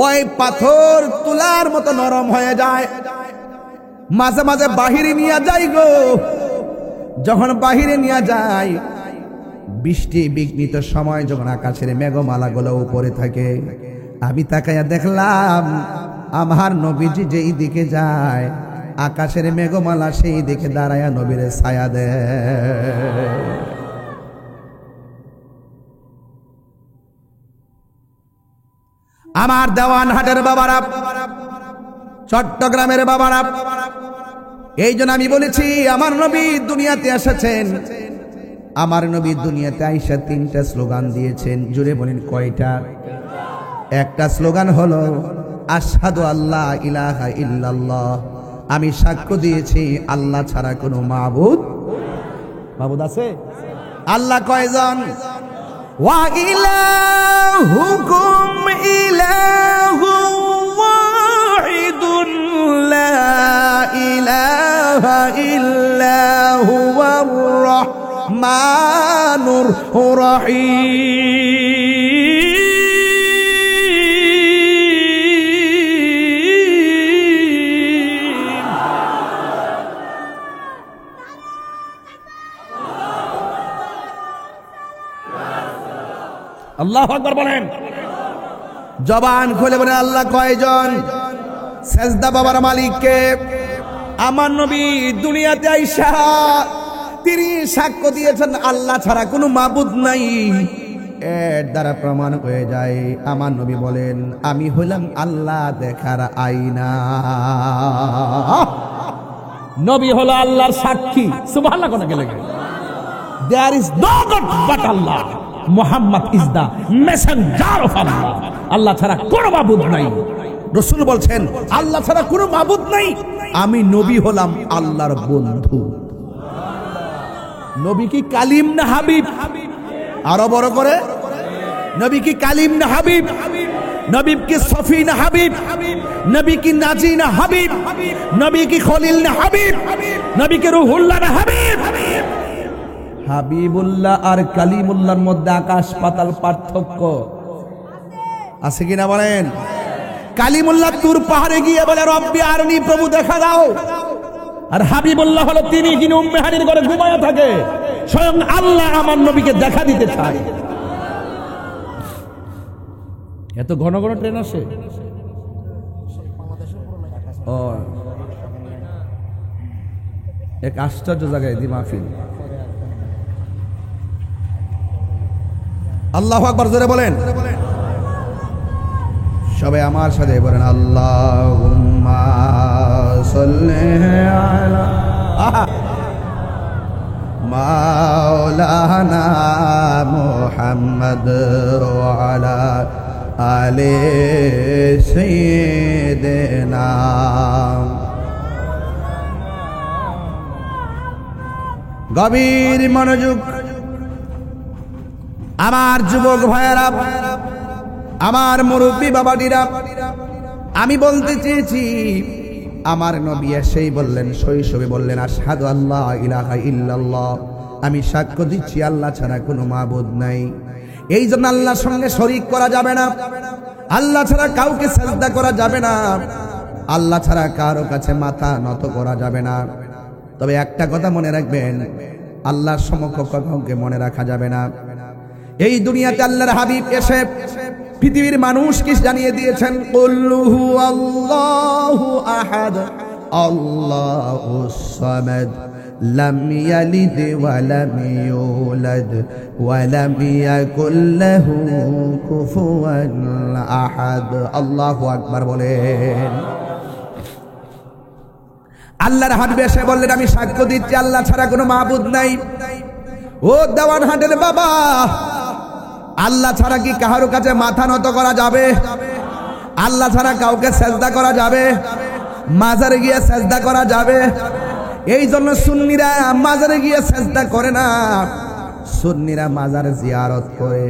ওই পাথর তুলার মতো নরম হয়ে যায়। মাঝে মাঝে বাহিরে নিয়ে যাই গো, যখন বাহিরে নিয়ে যাই, বৃষ্টি বিঘ্নিত সময় যখন আকাশের মেঘমালা গুলো উপরে থাকে, আমি তাকাইয়া দেখলাম আমার নবীজি যেই দিকে যায়, আকাশের মেঘমালা সেই দিকে দাঁড়ায়া নবীর ছায়া দেয়। আমার দেওয়ানহাটের বাবারা, চট্টগ্রামের বাবারা, এই জন্য আমি বলেছি আমার নবী দুনিয়াতে এসেছেন। আমার নবী দুনিয়াতে আইসা 3টা স্লোগান দিয়েছেন। জুড়ে বলেন কয়টা? একটা স্লোগান হলো আশহাদু আল্লা ইলাহা ইল্লাল্লাহ, আমি সাক্ষ্য দিয়েছি আল্লাহ ছাড়া কোনো মাবুদ আছে? আল্লাহ কয়জন? ওয়া ইলাহুকুম ইলাহুন ওয়াহিদুন লা ইলাহা ইল্লা হুয়ার রাহমানুর রহিম। আল্লাহু আকবার বলেন। জবান খুলে বলেন আল্লাহ কয়জন? সেজদা বাবার মালিককে। আমার নবী দুনিয়াতে আইসা তিনি সাক্ষ্য দিয়েছেন আল্লাহ ছাড়া কোনো মাবুদ নাই। এর দ্বারা প্রমাণ হয়ে যায় আমার নবী বলেন আমি হইলাম আল্লাহ দেখার আয়না। নবী হলো আল্লাহর সাক্ষী। সুবহানাল্লাহ কথা গেলে there is no god but Allah, Muhammad is the messenger of Allah. আল্লাহ ছাড়া কোনো মাবুদ নাই। রাসূল বলছেন আল্লাহ ছাড়া কোনো মাবুদ নাই, আমি নবী হলাম আল্লাহর বন্ধু। নবী কি কালিম না হাবিব? আরো বড় করে, নবী কি কালিম না হাবিব? নবী কি সফি না হাবিব? নবী কি নাজি না হাবিব? নবী কি খলিল না হাবিব? নবী কি রূহুল্লাহ না হাবিব? হাবিবুল্লাহ আর কালিমুল্লাহর মধ্যে আকাশ পাতাল পার্থক্য আছে কিনা বলেন? কালিমুল্লাহ তুর পাহাড়ে গিয়ে বলে রব্বি আরনি, প্রভু দেখা দাও। আর হাবিবুল্লাহ হলো তিনি যিনি উম্মে হানির ঘরে ঘুমায়া থাকে। স্বয়ং আল্লাহ আমার নবীকে দেখা দিতে চায়। এত ঘন ঘন ট্রেন আসে। ও এক আশ্চর্য জায়গায় দি মাহফিল। আল্লাহু আকবার জোরে বলেন। সবাই আমার সাথে বলেন আল্লাহুম্মা সাল্লি আলা মাওলানা মুহাম্মদ ওয়া আলা আলি সাইয়্যিদিনা। গভীর মনোযোগ আমার যুবক ভাইয়েরা, আমার মুরব্বী বাবাজিরা, আমি বলতে চেয়েছি আমার নবী এসেই বললেন, শৈশবে বললেন আশহাদু আল্লা ইলাহা ইল্লাল্লাহ, আমি সাক্ষ্য দিচ্ছি আল্লাহ ছাড়া কোনো মাবুদ নাই। এই জন্য আল্লাহর সঙ্গে শরীক করা যাবে না, আল্লাহ ছাড়া কাউকে সিজদা করা যাবে না, আল্লাহ ছাড়া কারো কাছে মাথা নত করা যাবে না। তবে একটা কথা মনে রাখবেন, আল্লাহর সমকক্ষ কাউকে মনে রাখা যাবে না। এই দুনিয়াতে আল্লাহর হাবিব এসে পৃথিবীর মানুষকে জানিয়ে দিয়েছেন কুল হুয়াল্লাহু আহাদ আল্লাহুস সামাদ লাম ইয়ালিদ ওয়া লাম ইউলাদ ওয়া লাম ইয়াকুল লাহু কুফুয়ান আহাদ। আল্লাহু আকবার বলেন। আল্লাহর হাবিব এসে বললেন আমি সাক্ষ্য দিচ্ছি আল্লাহ ছাড়া কোনো মাবুদ নাই। ও দেওয়ানহাটের বাবা, আল্লাহ ছাড়া কি কারো কাছে মাথা নত করা যাবে? আল্লাহ ছাড়া কাউকে সেজদা করা যাবে? মাজারে গিয়ে সেজদা করা যাবে? এই জন্য সুন্নিরা মাজারে গিয়ে সেজদা করে না, সুন্নিরা মাজারে জিয়ারত করে,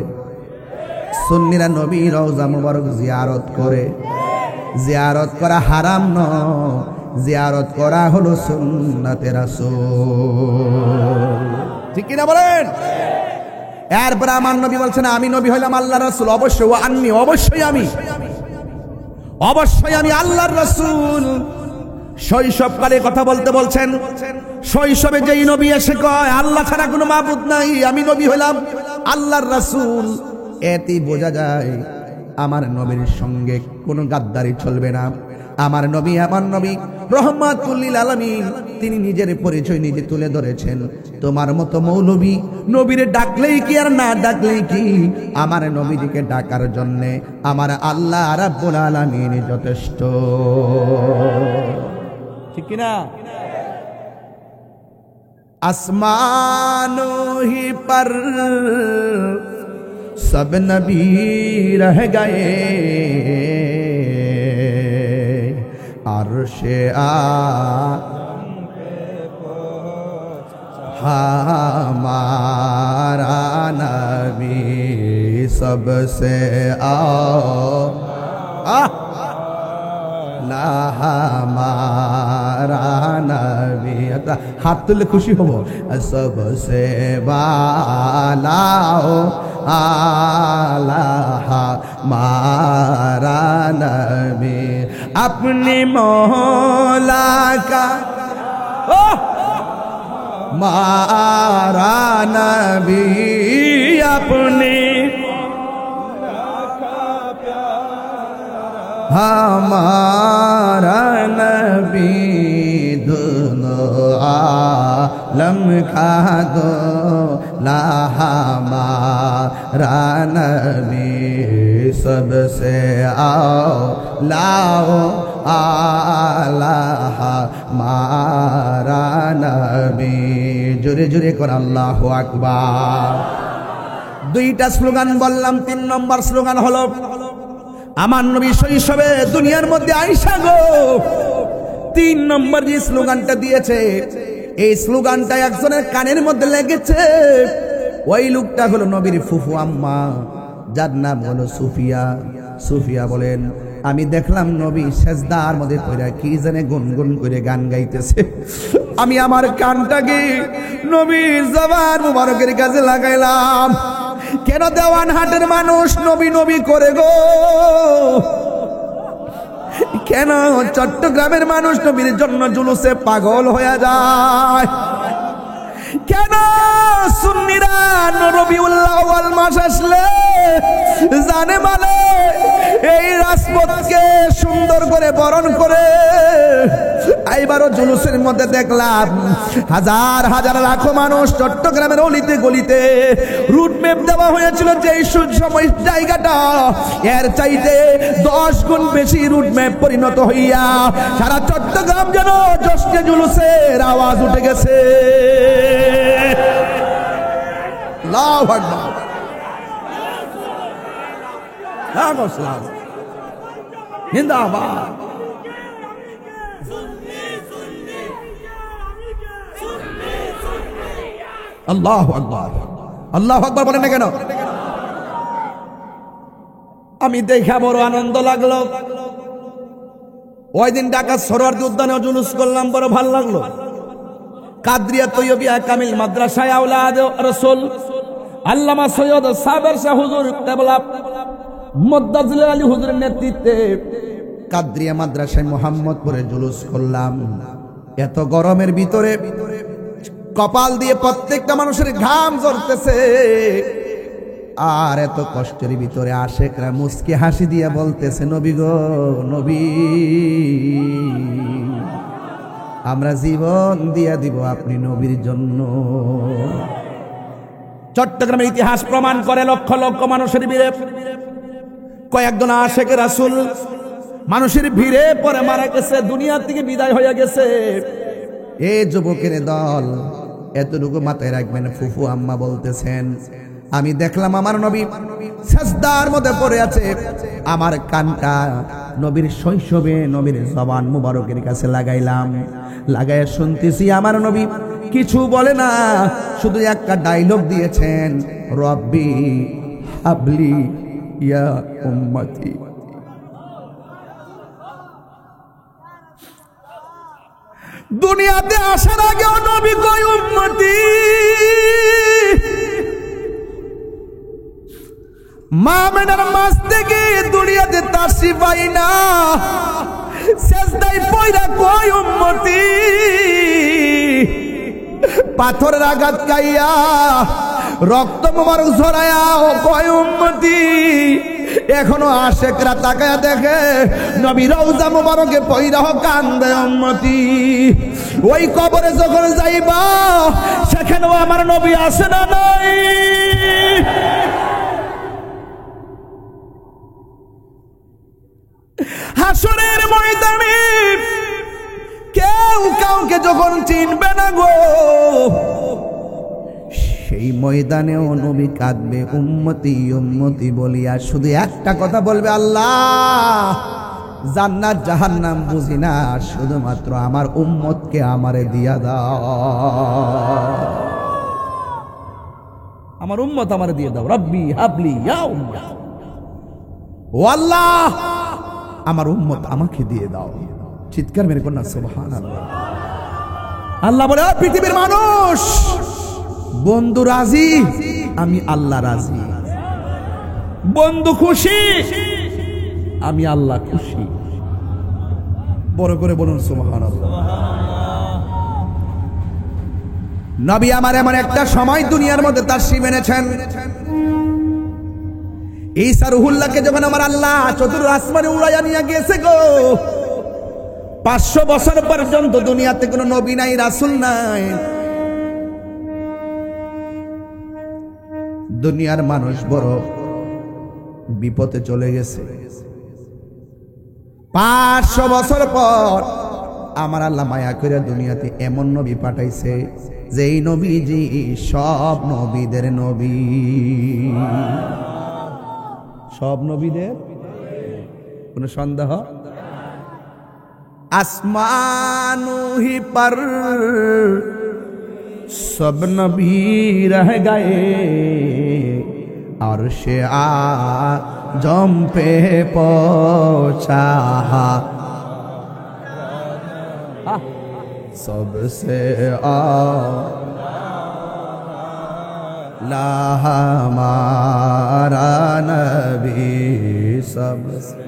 সুন্নিরা নবী রওজা মুবারক জিয়ারত করে। জিয়ারত করা হারাম নয়, জিয়ারত করা হলো সুন্নাতে রাসূল। ঠিক কি না বলেন? এরপর আমার নবী বলছেন আমি নবী হইলাম আল্লাহর রাসূল, অবশ্যই আননি, অবশ্যই আমি আল্লাহর রাসূল। শৈশবকালে কথা বলতে বলছেন, শৈশবে যেই নবী এসে কয় আল্লাহ ছাড়া কোনো মাবুদ নাই, আমি নবী হইলাম আল্লাহর রাসূল, এতেই বোঝা যায় আমার নবীর সঙ্গে কোনো গাদ্দারি চলবে না। আমার নবী রহমাতুল লিল আলামিন, তিনি নিজের পরিচয় নিজে তুলে ধরেছেন। তোমার মতো মৌলবী নবীরে ডাকলেই কি আর না ডাকলেই কি, আমার নবীজিকে ডাকার জন্য আমার আল্লাহ রাব্বুল আলামিন যথেষ্ট। ঠিক কি না? আসমানো হি পর সব নবী রহ গয়ে, अर्शे आज़म पे हमारा नबी सबसे आला, हमारा नबी, हाथ तुले खुशी हो, सबसे बाला आला हमारा नबी, अपने मौला का मारा नबी, अपने हमारा नबी, दोनों आलम का दो ला, हमारा नबी सबसे आओ आला हमारा नबी। জোরে জোরে করে আল্লাহু আকবার। দুইটা স্লোগান বললাম, 3 নম্বর স্লোগান হলো আমার নবী শৈশবে দুনিয়ার মধ্যে আইসা গো। 3 নম্বর যে স্লোগানটা দিয়েছে, এই স্লোগানটা একজনের কানের মধ্যে লেগেছে। ওই লোকটা হলো নবীর ফুফু আম্মা, যার নাম হলো সুফিয়া। সুফিয়া বলেন আমি দেখলাম নবী সেজদার মধ্যে পড়ে কি জানে গুনগুন করে গান গাইতেছে। আমি আমার কানটাকে নবীর জবান মুবারকের কাছে লাগাইলাম। কেন দেওয়ানহাটের মানুষ নবী নবী করে গো? কেন চট্টগ্রামের মানুষ নবীর জন্য জুলুসে পাগল হয়ে যায়? কেন সুন্নিরা রবিউল আউয়াল মাস আসলে জানে মানে এই রাজপথকে সুন্দর করে বরণ করে এইবারও জুলুসের মধ্যে দেখলাম হাজার হাজার লাখো মানুষ চট্টগ্রামের অলিতে গলিতে রুট ম্যাপ দেওয়া হয়েছিল যে সময় জায়গাটা এর চাইতে 10 গুণ বেশি রুট ম্যাপ পরিণত হইয়া সারা চট্টগ্রাম যেন জশ্নে জুলুসের আওয়াজ উঠে গেছে। আল্লাহু আকবার। জিন্দাবাদ। আল্লাহু আকবার। আল্লাহু আকবার বলেন না কেন? আমি দেখা বড় আনন্দ লাগলো। ওই দিন ঢাকা সরোয়ার্দী উদ্যানে জুলুস করলাম, বড় ভালো লাগলো। কাদরিয়া তৈয়বিয়া কামিল মাদ্রাসায় আওলাদ রাসূল আল্লামা সৈয়দ সাবের শাহ হুজুর কেবলা মুদ্দাজিল আলী হুজুরের নেতৃত্বে কাদরিয়া মাদ্রাসায় মোহাম্মদপুরে জুলুস করলাম। এত গরমের ভিতরে কপাল দিয়ে প্রত্যেকটা মানুষের ঘাম ঝরতেছে, আর এত কষ্টের ভিতরে আশেকরা মুস্কি হাসি দিয়ে বলতেছে, নবী গো নবী, আমরা জীবন দিয়া দিব আপনি নবীর জন্য। চট্টগ্রামের ইতিহাস প্রমাণ করে লক্ষ লক্ষ মানুষের ভিড়ে কয়েকজন আশেক রাসূল মানুষের ভিড়ে পরে মারা গেছে, দুনিয়া থেকে বিদায় হয়ে গেছে। এ যুবকের দল, এতটুকু মাথায় রাখবেন। ফুফু আম্মা বলতেছেন, আমি দেখলাম আমার নবী সাজদার মধ্যে পড়ে আছে, আমার কানটা নবীর শৈশবে নবীর জবান মুবারকের কাছে লাগাইলাম, লাগাইয়া শুনতেছি আমার নবী কিছু বলে না, শুধু একটা ডায়লগ দিয়েছেন, রব্বি হাবলি ইয়া উম্মতি। দুনিয়াতে আসার আগেও নবী কয় উম্মতি, মা মেনার মাস থেকে দুনিয়াতে তাশরিফ আইনা সেজদায় পয়রা কয় উম্মতি। পাথরের আঘাত খাইয়া রক্ত মোবারক ঝরায়া কয় উম্মতি। এখনো আশেকরা তাকায়া দেখে নবী রওজা মোবারকে পয়রা কান্দে উম্মতি। ওই কবরে যখন যাইবা সেখানেও আমার নবী আসে না নাই? হাসরের ময়দানে কেউ কাউকে যখন চিনবে না গো, সেই ময়দানেও নবী কাঁদবে উম্মতি উম্মতি বলিয়া, শুধু একটা কথা বলবে, আল্লাহ জান্নাত জাহান্নাম বুঝি না, শুধুমাত্র আমার উম্মতকে আমারে দিয়া দাও, আমার উম্মত আমারে দিয়ে দাও। রব্বি হাবলি ইয়া উম্মত, ও আল্লাহ আমার উম্মত আমাকে দিয়ে দাও। চিৎকার মেরে কন্যা সুবহানাল্লাহ। আল্লাহ বলে, পৃথিবীর মানুষ, বন্ধু রাজি, আমি আল্লাহ রাজি। বন্ধু খুশি, আমি আল্লাহ খুশি। বড় করে বলুন সুবহানাল্লাহ। নবী আমার এমন একটা সময় দুনিয়ার মধ্যে তাশরীফ এনেছেন, ঈসা রুহুল্লাহকে যখন আমার আল্লাহ চতুর্থ আসমানে উড়াইয়া নিয়ে গেছে গো, 500 বছর পর্যন্ত দুনিয়াতে কোনো নবী নাই, রাসূল নাই। দুনিয়ার মানুষ বড় বিপদে চলে গেছে। 500 বছর পর আমার আল্লাহ মায়া করে দুনিয়াতে এমন নবী পাঠাইছে, যেই নবীজি সব নবীদের নবী, সব নবীদের, কোন সন্দেহ? আসমানু হি পর সব নবী রহ গয়ে, আরশে আজম পে পৌঁছা सबसे आला हमारा नबी सबसे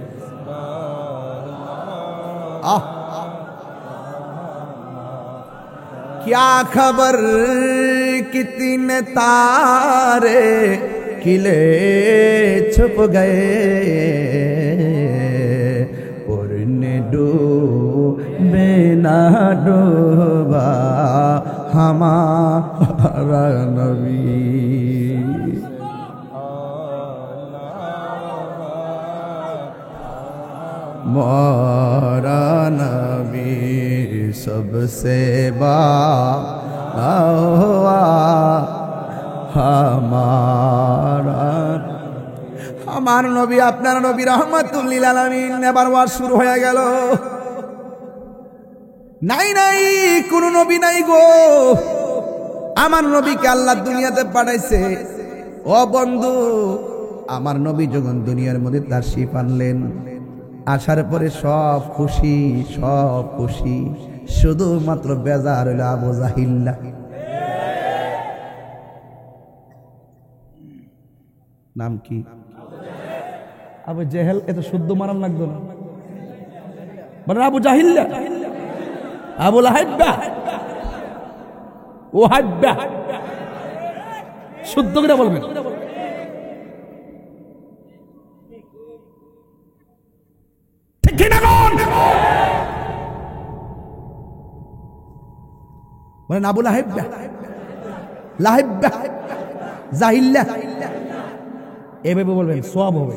क्या खबर कितने तारे खिले छुप गए, उड़ने डूबे না ডোবা हमारा नबी मोरा नबी सबसे আমার নবী আপনার নবী রাহমাতুল লিল আলামিন। এবার ওয়াজ শুরু হয়ে গেল। নাই নাই কোন নবী নাই গো, আমার নবীকে আল্লাহ দুনিয়াতে পাঠাইছে। ও বন্ধু, আমার নবী যখন দুনিয়ার মধ্যে তাশরীফ আনলেন, আসার পরে সব খুশি, সব খুশি, শুধুমাত্র বেজার হইল আবু জাহিল্লা। নাম কি? আবু জেহেল। এত শুদ্ধ মারান লাগতো না, বলেন আবু জাহিল্লা, আবু লাহাব্বা, ও হাব্বা, শুদ্ধ করে বলবেন। ঠিক কি না বলেন? আবু লাহাব্বা, লাহাব্বা, জাহিল্লা, এভাবে বলবেন, সওয়াব হবে।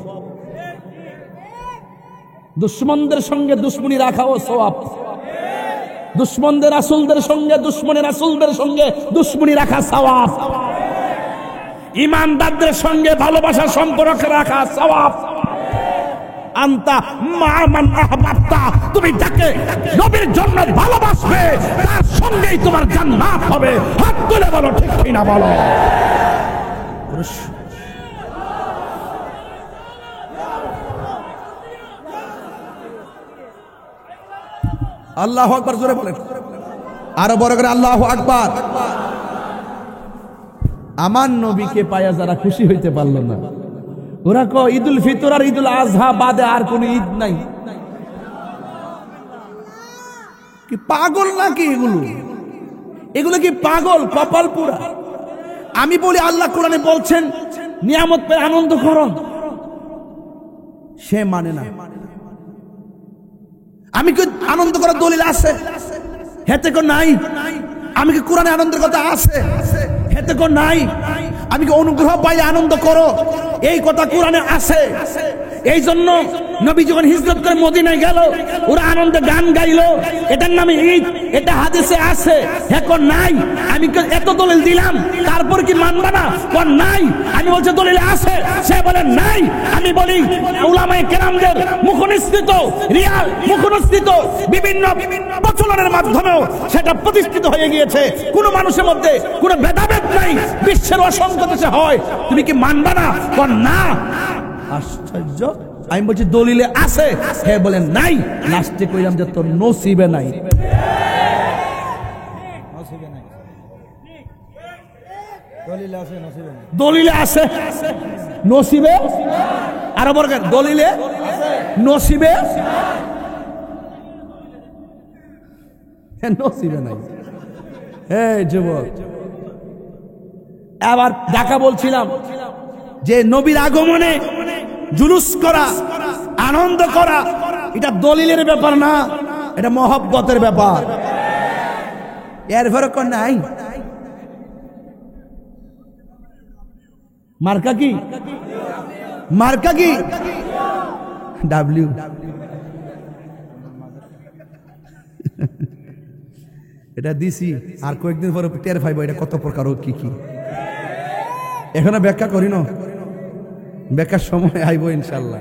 দুশ্মনদের সঙ্গে দুশ্মনী রাখাও সওয়াব। দুশ্মনদের রাসূলদের সঙ্গে দুশ্মনের রাসূলদের সঙ্গে দুশ্মনী রাখা সওয়াব। ঈমানদারদের সঙ্গে ভালোবাসার সম্পর্ক রাখা সওয়াব। আনতা মা মান আহবাবতা, তুমি যাকে নবীর জন্য ভালোবাসবে তার সঙ্গেই তোমার জান্নাত হবে। হাত তুলে বলো ঠিক কি না বলো। আল্লাহু আকবার, জোরে বলেন, আরো বড় করে আল্লাহু আকবার। আমার নবীকে পায়া যারা খুশি হইতে পারলো না, ওরা কয় ঈদুল ফিতর আর ঈদুল আজহা বাদে আর কোন ঈদ নাই। কি পাগল নাকি এগুলো? এগুলো কি পাগল? কপাল পুরা। আমি বলি আল্লাহ কোরআনে বলছেন নিয়ামত পেয়ে আনন্দ করো, সে মানে না। আমি কি আনন্দ করার দলিল আছে? হেতে কো নাই। আমি কি কোরআনে আনন্দের কথা আছে? হেতে কো নাই। আমি কি অনুগ্রহ পাইলে আনন্দ করো, এই কথা কোরআনে আছে। এই জন্য নবী যখন হিজরত করে মদিনায় গেল, ওরা আনন্দে গান গাইলো, এটার নামে ঈদ, এটা হাদিসে আছে। এখন নাই। আমি এত দলিল দিলাম, তারপর কি মানবা না? কোন নাই। আমি বলছি দলিল আছে, সে বলে নাই। আমি বলি উলামায়ে কেরামদের মুখনিসৃত রিয়াল মুখনিসৃত বিভিন্ন প্রচলনের মাধ্যমেও সেটা প্রতিষ্ঠিত হয়ে গিয়েছে। কোন মানুষের মধ্যে কোনো ভেদাভেদ নাই, বিশ্বের অসংখ্য দেশে হয়। তুমি কি মানবা না? কোন না। আশ্চর্য। আমি বলছি দলিলে আছে, হে বলেন নাই। লাস্টে কইলাম যে তোর নসিবে নাই। দলিলে আছে, নসিবে আরো বড় দলিলে নসিবে নসিবে নাই। এই যুবক, আবার ঢাকা বলছিলাম যে নবীর আগমনে জুলুস করা, আনন্দ করা, এটা দলিলের ব্যাপার না, এটা মহব্বতের ব্যাপার। এর ফরক নাই। মার্কা কি? মার্কা কি? ডাব্লিউ। এটা দিছি, আর কয়েকদিন পরে টের পাইব এটা কত প্রকার ও কি কি। এখনো ব্যাখ্যা করি না, ব্যাখ্যার সময় আইব ইনশাল্লাহ।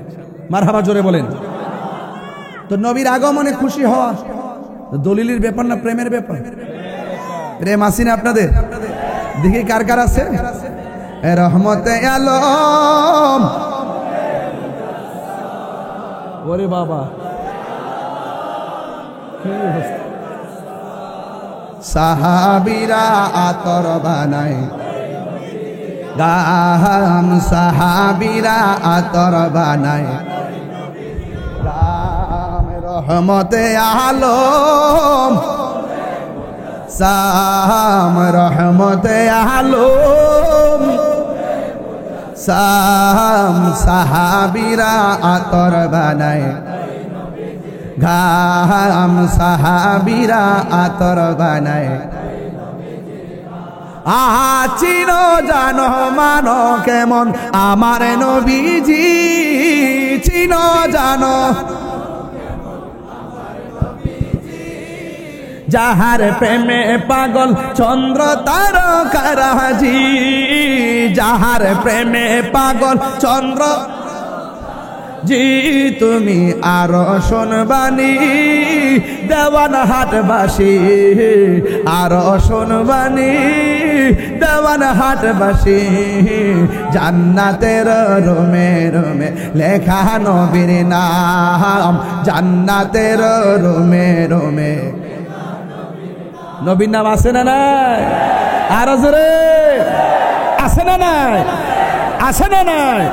মারহাবা, জোরে বলেন। তো নবীর আগমনে খুশি হওয়া দলিলের ব্যাপার না, প্রেমের ব্যাপার। প্রেম আসি না আপনাদের? দেখি কার কার আছে। রহমতে আলম, ওরে বাবা, সাহাবীরা আতর বানায় গাম, সাহাবীরা আতর বানায় গাম। রহমতে আলম, সাম রহমতে আলম, সাম সাহাবীরা আতর বানায় ঘাম সাহাবীরা আতর বানায় আহা চিনো জানো মানো কেমন আমার নবীজি চিনো জানো যাহার প্রেমে পাগল চন্দ্র তারকারাজি যাহার প্রেমে পাগল চন্দ্র জি তুমি আরো শোনবানি দেওয়ান হাটবাসী আরো শোনবানি দেওয়ান হাটবাসী জান্নাতের রোমে রোমে লেখা নবীর নাম জান্নাতের রোমে রোমে নবীর নাম আছে না নাই আরো জোরে আছে না নাই আছে না নাই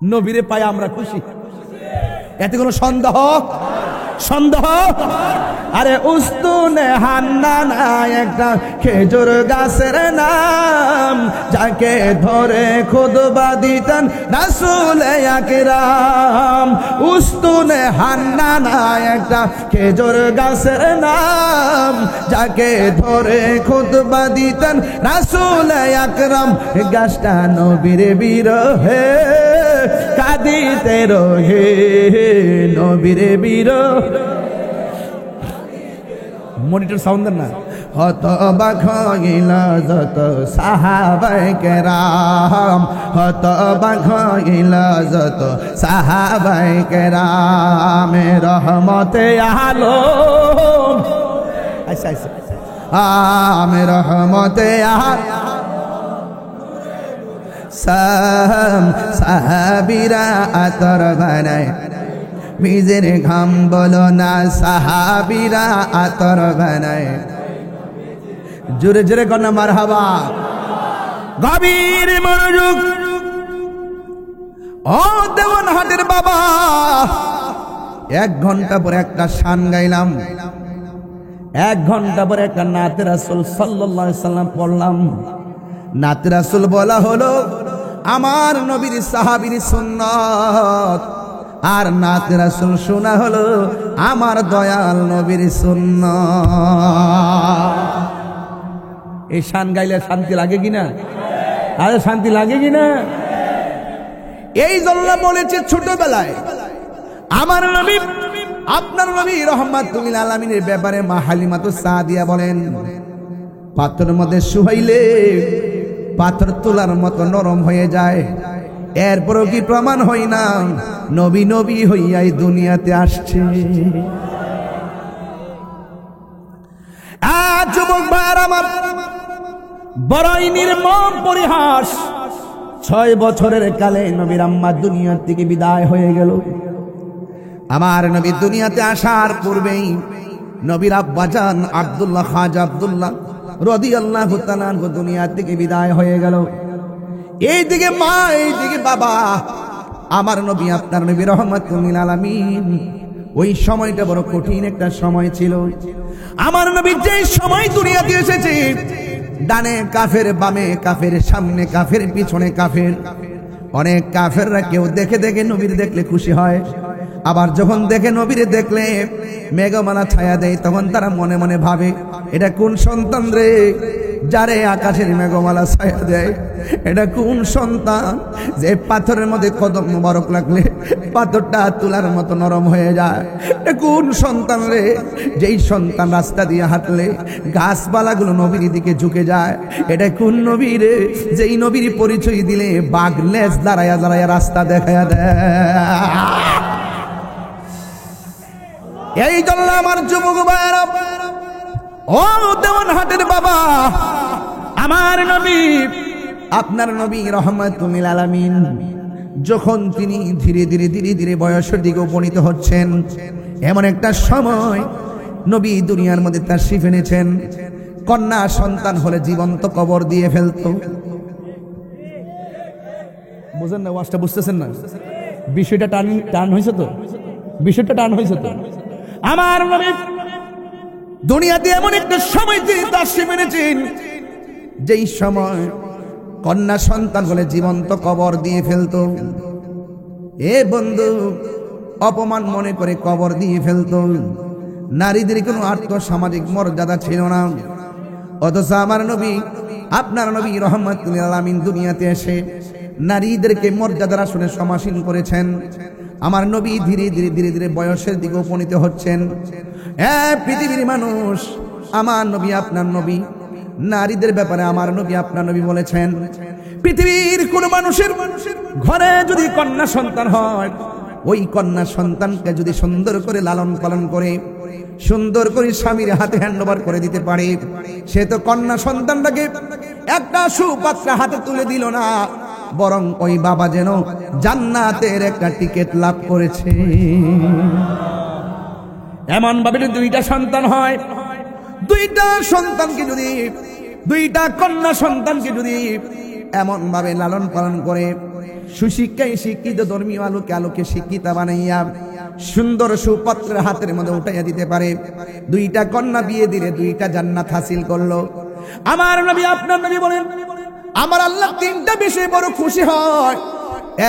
নবীরে পাই আমরা খুশি এতে কোনো সন্দেহ সন্দেহ আরে উস্তুনে হান্নানা একটা খেজুর গাছের নাম যাকে ধরে খুতবা দিতেন রাসূল আকরাম উস্তুনে হান্নানা একটা খেজুর গাছের নাম যাকে ধরে খুতবা দিতেন রাসূল আকরাম গাছটা নবীর বিরহে কাঁদিতে রহে নবীর বিরহ মনিটর সাউন্ড না হতবাক হইল যত সাহাবায়ে কেরাম হতবাক হইল যত সাহাবায়ে কেরাম রহমতে আলম আচ্ছা আচ্ছা আমি রহমতে সাহাবীরা আতর বানায় নিজের ঘাম বলো না সাহাবীরা আতর বানায় জোরে জোরে কন্যা মারহাবা গভীর মনোযোগ ও দেওয়ানহাটের বাবা 1 ঘন্টা পরে একটা শান গাইলাম 1 ঘন্টা পরে একটা নাতে রাসূল সাল্লাল্লাহু আলাইহি সাল্লাম পড়লাম নাতে রাসূল বলা হলো আমার নবীর সাহাবীর সুন্নাত আর নাতে রাসূল শোনা হলো আমার দয়াল নবীর সুন্নাত এই শান গাইলে শান্তি লাগে কিনা আরে শান্তি লাগে কিনা এই জন্য বলেছে ছোটবেলায় আমার নবী আপনার নবী রাহমাতুল আলামিনের ব্যাপারে মা হালিমাতুস সাদিয়া বলেন পাথরের মধ্যে শুহাইলে পাথর তোলার মতো নরম হয়ে যায় এরপরও কি প্রমাণ হয় না নবী নবী হইয়াই দুনিয়াতে আসছে যুবক ভাইরা আমার বড়ই নির্মম পরিহাস 6 বছরের কালে নবীর আম্মা দুনিয়া থেকে বিদায় হয়ে গেল আমার নবী দুনিয়াতে আসার পূর্বেই নবীর আব্বাজান আব্দুল্লাহ খাজা আব্দুল্লাহ রাদিয়াল্লাহু তাআলা আনহু দুনিয়া থেকে বিদায় হয়ে গেল এইদিকে মা এইদিকে বাবা আমার নবী আপনার নবী রাহমাতুল আলামিন ওই সময়টা বড় কঠিন একটা সময় ছিল আমার নবী যে সময় দুনিয়াতে এসেছে ডানে কাফের বামে কাফের সামনে কাফের পিছনে কাফের অনেক কাফেররা কেউ দেখে দেখে নবীর দেখলে খুশি হয় আবার যখন দেখে নবীর দেখলে মেঘমালা ছায়া দেয় তখন তারা মনে মনে ভাবে এটা কোন সন্তান রে যারে আকাশের মেঘমালা ছায়া দেয় এটা কোন সন্তান যে পাথরের মধ্যে কদম মোবারক লাগলে পাথরটা তুলার মতো নরম হয়ে যায় এটা কোন সন্তান রে যেই সন্তান রাস্তা দিয়ে হাঁটলে গাছপালাগুলো নবীর দিকে ঝুঁকে যায় এটা কোন নবী রে যেই নবীর পরিচয় দিলে বাঘ লেজ দাঁড়ায়া দাঁড়ায়া রাস্তা দেখায়া দেয় এই জন্য আমার যুবক ভাইরা ও দেওয়ানহাটের বাবা আমার নবী আপনার নবী রাহমাতুল আলামিন যখন তিনি ধীরে ধীরে ধীরে ধীরে বয়সের দিকে উপনীত হচ্ছেন এমন একটা সময় নবী দুনিয়ার মধ্যে তাশরীফ এনেছেন কন্যা সন্তান হলে জীবন্ত কবর দিয়ে ফেলতো বুঝেন না ওয়াজটা বুঝতেছেন না বিষয়টা টান হয়েছে তো বিষয়টা টান হয়েছে তো আমার নবী দুনিয়াতে এমন একটা সময় তিনি তাশরীফ এনেছেন যেই সময় কন্যা সন্তান হলে জীবন্ত কবর দিয়ে ফেলতো এ বন্ধু, অপমান মনে করে কবর দিয়ে ফেলতো। নারীদের কোনো আর্থসামাজিক মর্যাদা ছিল না। অথচ আমার নবী, আপনার নবী রহমাতুল লিল আলামিন দুনিয়াতে এসে নারীদেরকে মর্যাদার আসনে সমাসীন করেছেন। আমার নবী ধীরে ধীরে ধীরে ধীরে বয়সের দিকে উপনীত হচ্ছেন। পৃথিবীর মানুষ, আমার নবী আপনার নবী নারীদের ব্যাপারে আমার নবী আপনার নবী বলেছেন, পৃথিবীর কোন মানুষের ঘরে যদি কন্যা সন্তান হয়, ওই কন্যা সন্তানকে যদি সুন্দর করে লালন পালন করে সুন্দর করে স্বামীর হাতে হ্যান্ডওভার করে দিতে পারে, সে তো কন্যা সন্তানটাকে একটা সুপাত্র হাতে তুলে দিল না, বরং ওই বাবা যেন জান্নাতের একটা টিকিট লাভ করেছে। এমন ভাবে দুইটা সন্তান হয়, দুইটা সন্তানকে যদি, দুইটা কন্যা সন্তানকে যদি এমন ভাবে লালন পালন করে, সুশিক্ষায় শিক্ষিত ধর্মীয় আলোকে আলোকে শিক্ষিতা বানাইয়া সুন্দর সুপাত্রের হাতের মধ্যে উঠাইয়া দিতে পারে, দুইটা কন্যা বিয়ে দিলে দুইটা জান্নাত হাসিল করলো। আমার নবী আপনার নবী বলেন, আমার আল্লাহ তিনটা বিষয়ে বড় খুশি হয়।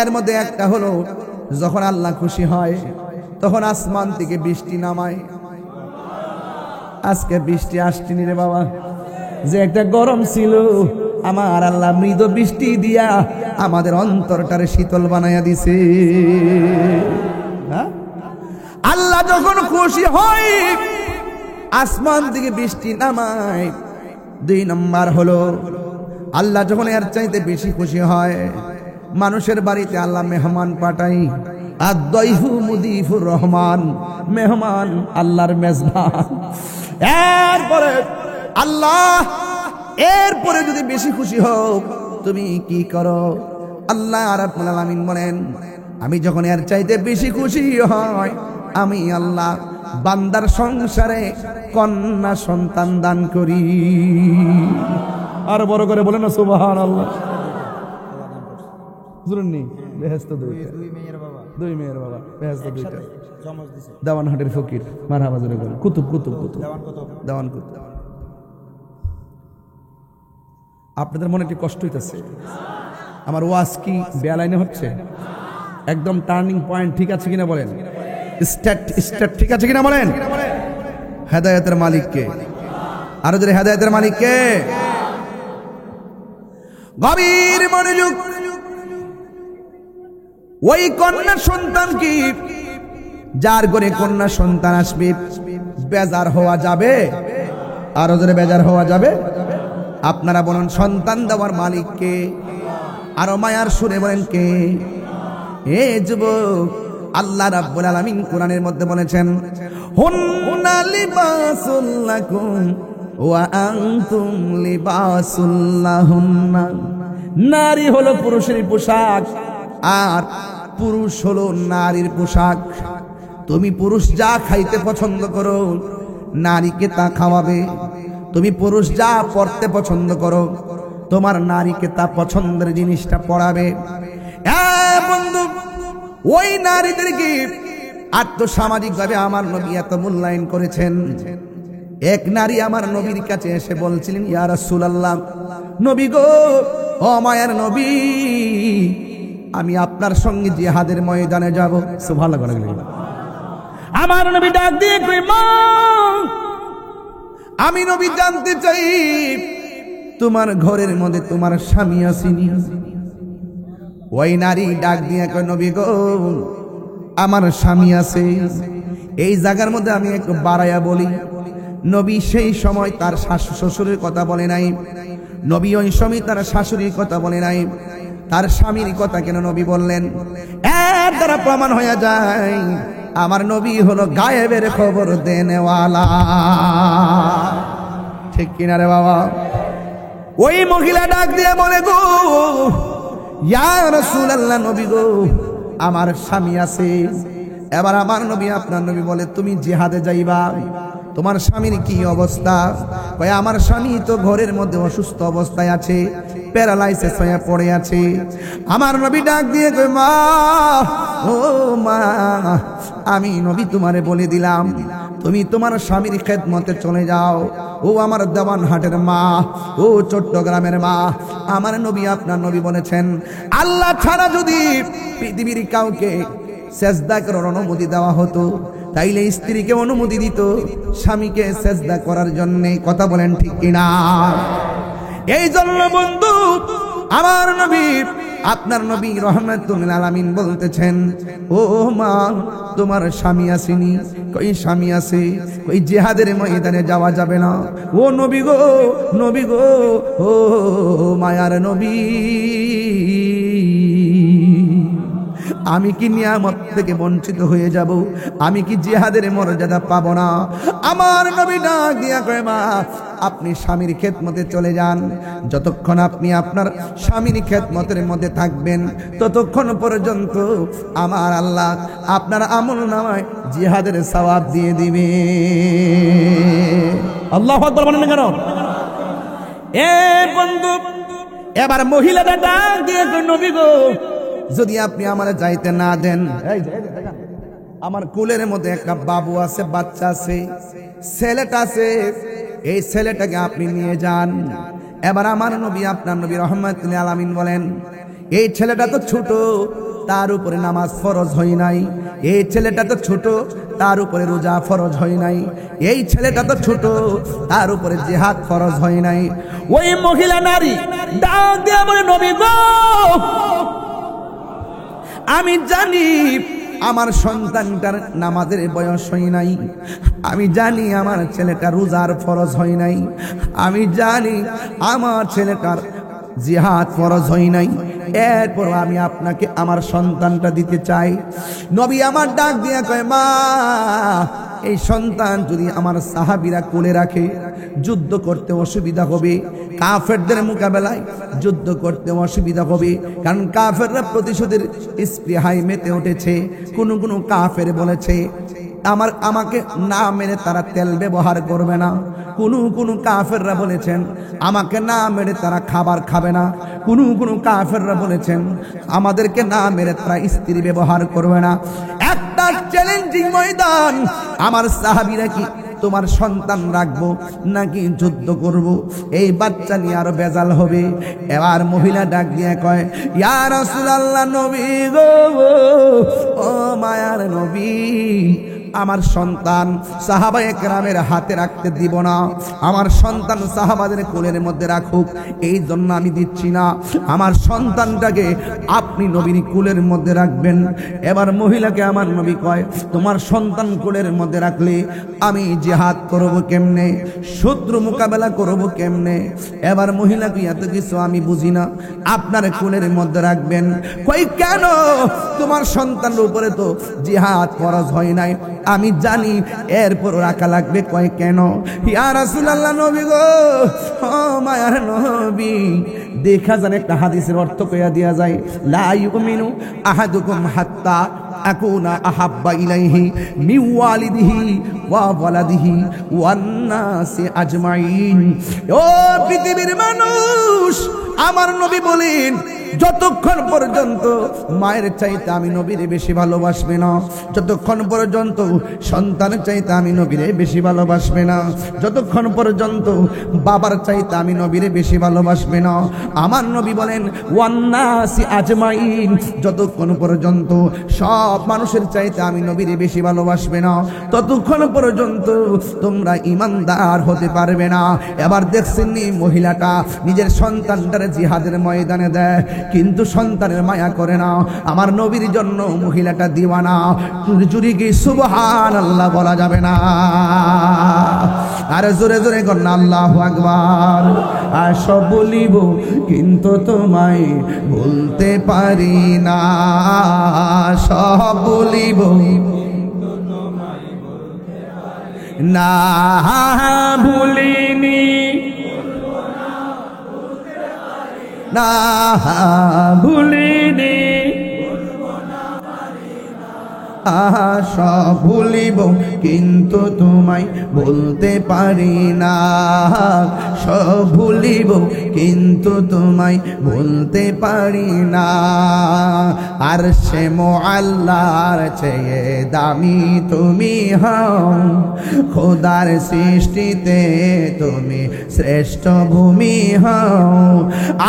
এর মধ্যে একটা হলো, যখন আল্লাহ খুশি হয় তখন আসমান থেকে বৃষ্টি নামায়। আজকে বৃষ্টি আসছেনি রে বাবা, যে একটা গরম ছিল, আমার আল্লাহ মৃদু বৃষ্টি দিয়া আমাদের অন্তরটারে শীতল বানাইয়া দিছে। আল্লাহ যখন খুশি হয় আসমান থেকে বৃষ্টি নামায়। দুই নম্বর হলো, আল্লাহ যখন এর চাইতে বেশি খুশি হয়, মানুষের বাড়িতে আল্লাহ মেহমান পাঠাই। আদ-দাইফু মুদিফুর রহমান, মেহমান আল্লাহর মেজবান। এরপরে আল্লাহ, এরপরে যদি বেশি খুশি হোক তুমি কি করো? আল্লাহ রাব্বুল আলামিন বলেন, আমি যখন এর চাইতে বেশি খুশি হয়, আমি আল্লাহ বান্দার সংসারে কন্যা সন্তান দান করি। আর বড় করে বলেন না সুবহানাল্লাহ। জুরুননি বেহেশত দুইটা, দুই মেয়ের বাবা, বেহেশত দুইটা। দেওয়ানহাটের ফকির, মারহাবা জোরে বলেন। কুতুব কুতুব কুতুব, দেওয়ান কুতুব। আপনাদের মনে একটি কষ্ট হইতেছে, আমার ওয়াজ কি বেলাইনে হচ্ছে? একদম টার্নিং পয়েন্ট ঠিক আছে কিনা বলেন? স্টেট ঠিক আছে কিনা বলেন? হেদায়েতের মালিককে, আরো জোরে হেদায়েতের মালিককে। গভীর মনোযোগ। ওই কন্যা সন্তান কি, যার ঘরে কন্যা সন্তান আসবে, বেজার হওয়া যাবে? আরো জোরে বেজার হওয়া যাবে? আপনারা বলুন, সন্তান দেওয়ার মালিক কে? আরো মায়ার সুরে বলেন কে? এ যুবক, আল্লাহ রাব্বুল আলামিন কোরআনের মধ্যে বলেছেন, হুন্না লিবাসুল লাকুম ওয়া আনতুম লিবাসুল লাহুন্না। নারী হলো পুরুষের পোশাক, আর পুরুষ হলো নারীর পোশাক। তুমি পুরুষ যা খাইতে পছন্দ করো, নারীকে তা খাওয়াবে। তুমি পুরুষ যা পড়তে পছন্দ করো, তোমার নারীকে তা পছন্দের জিনিসটা পড়াবে। বন্ধু, ওই নারীদেরকে আর্থসামাজিক ভাবে আমার নবী এত মূল্যায়ন করেছেন। এক নারী আমার নবীর কাছে এসে বলছিলেন, ইয়া রাসূলুল্লাহ, নবী গো, ও মায়ের নবী, আমি আপনার সঙ্গে জিহাদের ময়দানে যাব। সুবহানাল্লাহ। আমার নবী ডাক দিয়ে কই, মা, আমি নবী জানতে চাই তোমার ঘরের মধ্যে তোমার স্বামী আসেনি? ওই নারী ডাক দিয়ে কয়, নবী গো, আমার স্বামী আছে। এই জায়গার মধ্যে আমি একটু বাড়াইয়া বলি, নবী সেই সময় তার শ্বশুরের কথা বলে নাই, নবী ওই সময় তার শাশুড়ির কথা বলে নাই, তার স্বামীর কথা কেন নবী বললেন? এর দ্বারা প্রমাণ হয়ে যায় আমার নবী হলো গায়েবের খবর দেনেওয়ালা। ঠিক কিনা রে বাবা? ওই মহিলা ডাক দিয়ে বলে, গো ইয়া রাসূলুল্লাহ, নবী গো, আমার স্বামী আছে। এবার আমার নবী আপনার নবী বলে, তুমি জিহাদে যাইবা, তোমার স্বামীর কি অবস্থা? কয়, আমার স্বামী তো ঘরের মধ্যে অসুস্থ অবস্থায় আছে, প্যারালাইসিস হয়ে পড়ে আছে। আমার নবী ডাক দিয়ে কয়, মা, ও মা, আমি নবী তোমারে বলে দিলাম, তুমি তোমার স্বামীর খেদমতে চলে যাও। ও আমার দেওয়ানহাটের মা, ও চট্টগ্রামের মা, আমার নবী আপনার নবী বলেছেন, আল্লাহ ছাড়া যদি পৃথিবীর কাউকে সেজদা করার অনুমতি দেওয়া হতো, তাইলে স্ত্রীকে অনুমতি দিত স্বামীকে সেজদা করার জন্য। কথা বলেন ঠিক কিনা? এই জন্য বন্ধু আমার নবী আপনার নবী রাহমাতুল আলামিন বলতেছেন, ও মা, তোমার স্বামী আসেনি? কই স্বামী আছে, কই জিহাদের ময়দানে যাওয়া যাবে না? ও নবী গো, নবী গো, ও মায়ার নবী, আমি কি নিয়ামত থেকে বঞ্চিত হয়ে যাব? আমি কি জিহাদের মর্যাদা পাবো না? আমার নবী ডাক দিয়া কয়, মা, আপনি স্বামীর খেদমতে চলে যান। যতক্ষণ আপনি আপনার স্বামীর খেদমতের মধ্যে থাকবেন, ততক্ষণ পর্যন্ত আমার আল্লাহ আপনার আমলনামায় জিহাদের সওয়াব দিয়ে দিবে। আল্লাহু আকবার বলেন না কেন? এ বন্ধু, এবার মহিলাটা ডাক দিয়ে কয়, নবী গো, যদি আপনি আমার যাইতে না দেন, আমার কুলের মধ্যে একটা বাবু আছে, বাচ্চা আছে, ছেলেটা আছে, এই ছেলেটাকে আপনি নিয়ে যান। এবার আমার নবী আপনার নবী রাহমাতুল আলামিন বলেন, এই ছেলেটা তো ছোট, তার উপরে নামাজ ফরজ হয় নাই। এই ছেলেটা তো ছোট, তার উপরে রোজা ফরজ হয় নাই। এই ছেলেটা তো ছোট, তার উপরে জিহাদ ফরজ হয় নাই। ওই মহিলা নারী ডাক দিয়ে বলে, নবী গো, আমি জানি আমার সন্তানটার নামাজের বয়স হয় নাই, আমি জানি আমার ছেলেটা রোজার ফরজ হয় নাই, আমি জানি আমার ছেলেটার জিহাদ ফরজ হয় নাই, এরপর আমি আপনাকে আমার সন্তানটা দিতে চাই। নবী আমার ডাক দিয়া কয়, মা, এই সন্তান যদি আমার সাহাবীরা কোলে রাখে, যুদ্ধ করতে অসুবিধা হবে, কাফেরদের মোকাবেলায় যুদ্ধ করতে অসুবিধা হবে, কারণ কাফেররা প্রতিশোধের স্পৃহায় মেতে উঠেছে। কোন কোন কাফের বলেছে আমাকে না মেরে তারা তেল ব্যবহার করবে না। কোন কাফেররা বলেছেন আমাকে না মেরে তারা খাবার খাবে না। কোন কাফেররা বলেছেন আমাদেরকে না মেরে তারা স্ত্রী ব্যবহার করবে না। একটা চ্যালেঞ্জিং ময়দান। আমার সাহাবীরা কি তোমার সন্তান রাখবো নাকি যুদ্ধ করব? এই বাচ্চা নিয়ে আরো বেজাল হবে। এবার মহিলা ডাক দিয়ে কয়, ইয়া রাসূলুল্লাহ, নবী গো, ও মায়ার নবী, আমার সন্তান সাহাবায়ে কেরামের হাতে রাখতে দিব না, আমার সন্তান সাহাবাদের কোলের মধ্যে রাখুক, এই জন্য আমি দিচ্ছি না। আমার সন্তানটাকে আপনি নবীর কোলের মধ্যে রাখবেন। এবার মহিলাকে আমার নবী কয়, তোমার সন্তান কোলের মধ্যে রাখলে আমি জিহাদ করব কেমনে, শত্রু মোকাবেলা করব কেমনে? এবার মহিলাকে, এত কিছু আমি বুঝি না, আপনার কোলের মধ্যে রাখবেন। কই কেন? তোমার সন্তানের উপরে তো জিহাদ ফরজ হয় নাই, আমি জানি, এরপর রাখা লাগবে। কয় কেন? ইয়া রাসূলুল্লাহ, নবী গো, ও মায়ার নবী, দেখা যান একটা হাদিসের অর্থ কইয়া দিয়া যায়, লা ইউমিনু আহাদুকুম হাত্তা আকুনা আহাব্বা ইলাইহি মিন ওয়ালিদিহি ওয়া ওয়ালাদিহি ওয়ান নাসি আজমাইন। ও পৃথিবীর মানুষ, আমার নবী বলেন, যতক্ষণ পর্যন্ত মায়ের চাইতে আমি নবীরে বেশি ভালোবাসবে না, যতক্ষণ পর্যন্ত সন্তানের চাইতে আমি নবীরে বেশি ভালোবাসবে না, যতক্ষণ পর্যন্ত বাবার চাইতে আমি নবীরে বেশি ভালোবাসবে না। আমার নবী বলেন, ওয়ান্নাসি আজমাইন, যতক্ষণ পর্যন্ত সব মানুষের চাইতে আমি নবীরে বেশি ভালোবাসবে না, ততক্ষণ পর্যন্ত তোমরা ইমানদার হতে পারবে না। এবার দেখছেন নি মহিলাটা নিজের সন্তানটারে জিহাদের ময়দানে দেয়, কিন্তু সন্তানের মায়া করে না। আমার নবীর জন্য মহিলাটা দিওয়ানা। জুরি কি সুবহানাল্লাহ বলা যাবে না? আরে জোরে জোরে কর না, আল্লাহু আকবার। আর সব বলিব কিন্তু তোমায় বলতে পারি না, সব বলিব না, ভুলিনি না, ভুলিনি, সব ভুলিব কিন্তু তোমায় বলতে পারি না, সব ভুলিব কিন্তু তোমায় বলতে পারি না। আর সে মুআল্লার চেয়ে দামি তুমি হও, খোদার সৃষ্টিতে তুমি শ্রেষ্ঠ ভূমি হও।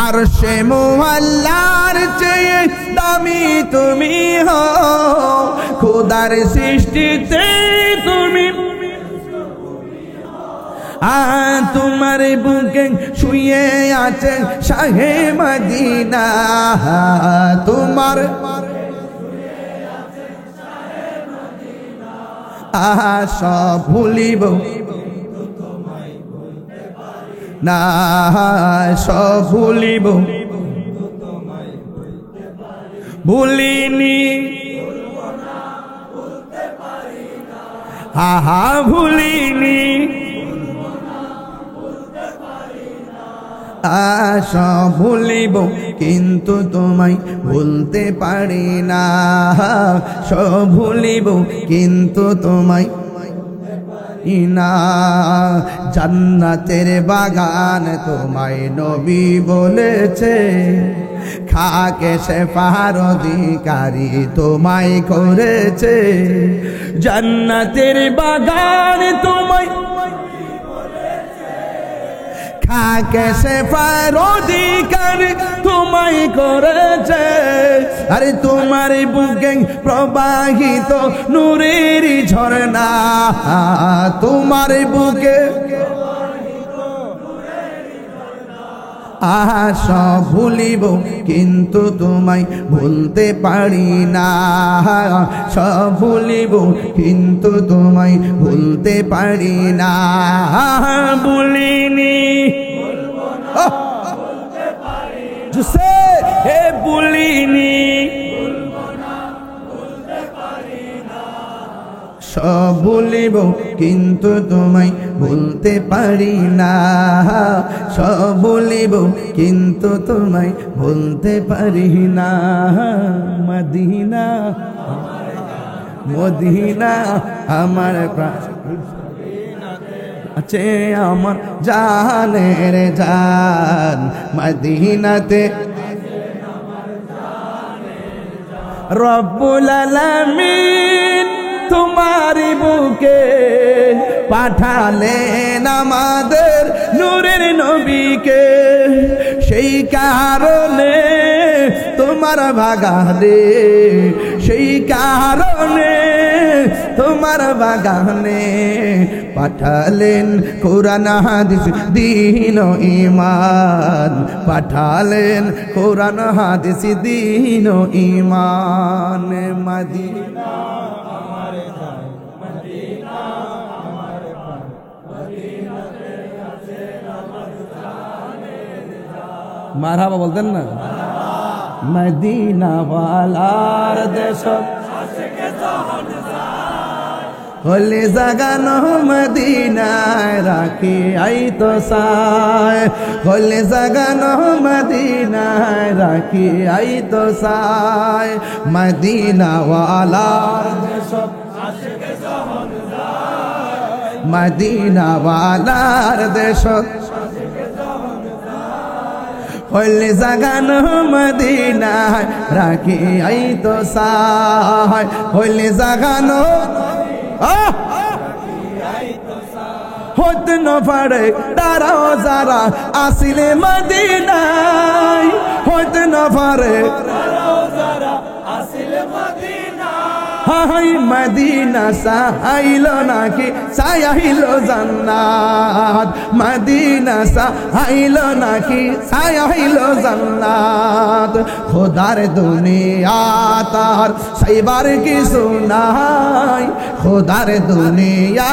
আর সে মুআল্লার চেয়ে দামি তুমি হও, খোদার সৃষ্টিতে তুমি। তোমার বুকে শুয়ে আছে শাহে মদিনা, তোমার সব ভুলিব না, সব ভুলিব ভুলিনি, ভুলিনি। সব ভুলিব কিন্তু তোমায় বলতে পারি না, সব ভুলিব কিন্তু তোমায় না। জান্নাতের বাগান তোমায় নবী বলেছে, খাকে শেফার অধিকারী তোমায় করেছে। জান্নাতের বাগান তোমায় খাকে শেফার অধিকারী তোমায় করেছে। আরে তোমার বুকে প্রবাহিত নূরের ঝর্ণা, তোমার বুকে সব ভুলিব কিন্তু তোমায় বলতে পারি না, সব ভুলিব কিন্তু তোমায় বলতে পারি না। ভুলিনি জুসে হে ভুলিনি, সব ভুলিব কিন্তু তোমায় বলতে পারি না, সব ভুলিব কিন্তু তোমায় বলতে পারি না। মদিনা মদিনা আমার আছে, আমার জানের জান মদিনাতে। রব্বুল আলামিন তোমার বুকে পাঠালেন আমাদের নূরের নবীকে, সেই কারণে তোমার বাগানে, সেই কারণে তোমার বাগানে পাঠালেন কোরআন হাদিস দ্বীন ও ঈমান, পাঠালেন কোরআন হাদিস দ্বীন ও ঈমান। মদিনা মারহাবা বলতেন না? মদিনা ওয়ালার দেশ হলে জাগানো মদিনায় রাখি আই তো সায়, হলে জাগানো মদিনায় রাখি আই তো সায়। মদিনা ওয়ালার দেশ মদিনা ওয়ালার দেশ হলে জাগানো মদিনায় রাখি আই তো সায়, হলে জাগানো হতে না পারে তারাও যারা আসিলে মদিনায়, হতে না পারে হাই মদিনা সাইল নাকি সাইল জান্নাত, মদিনা সাইল নাকি সাইল জান্নাত। খোদার দুনিয়া তার সাইবার কিছু নাই, খোদার দুনিয়া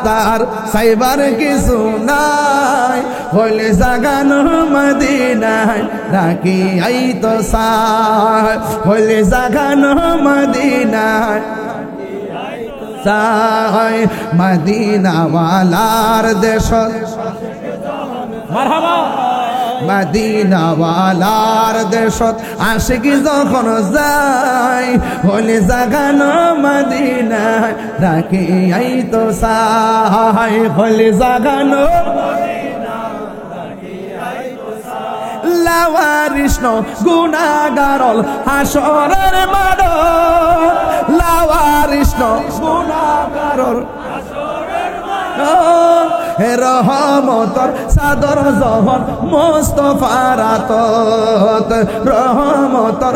তার সাইবার কিছু নাই। হলে জাগানো মদিনায় রাখি আই তো সায়, হলে জাগানো মদিনায় সায়। মদিনা ওয়ালার দেশ মারহাবা মদিনাওয়ালার দেশত আশিক যখন যায় হলে জাগানো মদিনায় রাখি আইতো সাই হলে জাগানো লাওয়ারিষ্ণ গুনাহগারল হাসরের মাঠ লাওয়ারিষ্ণ গুনাহগারল রহমতর সাদর জহর মুস্তাফার আতত রহমতর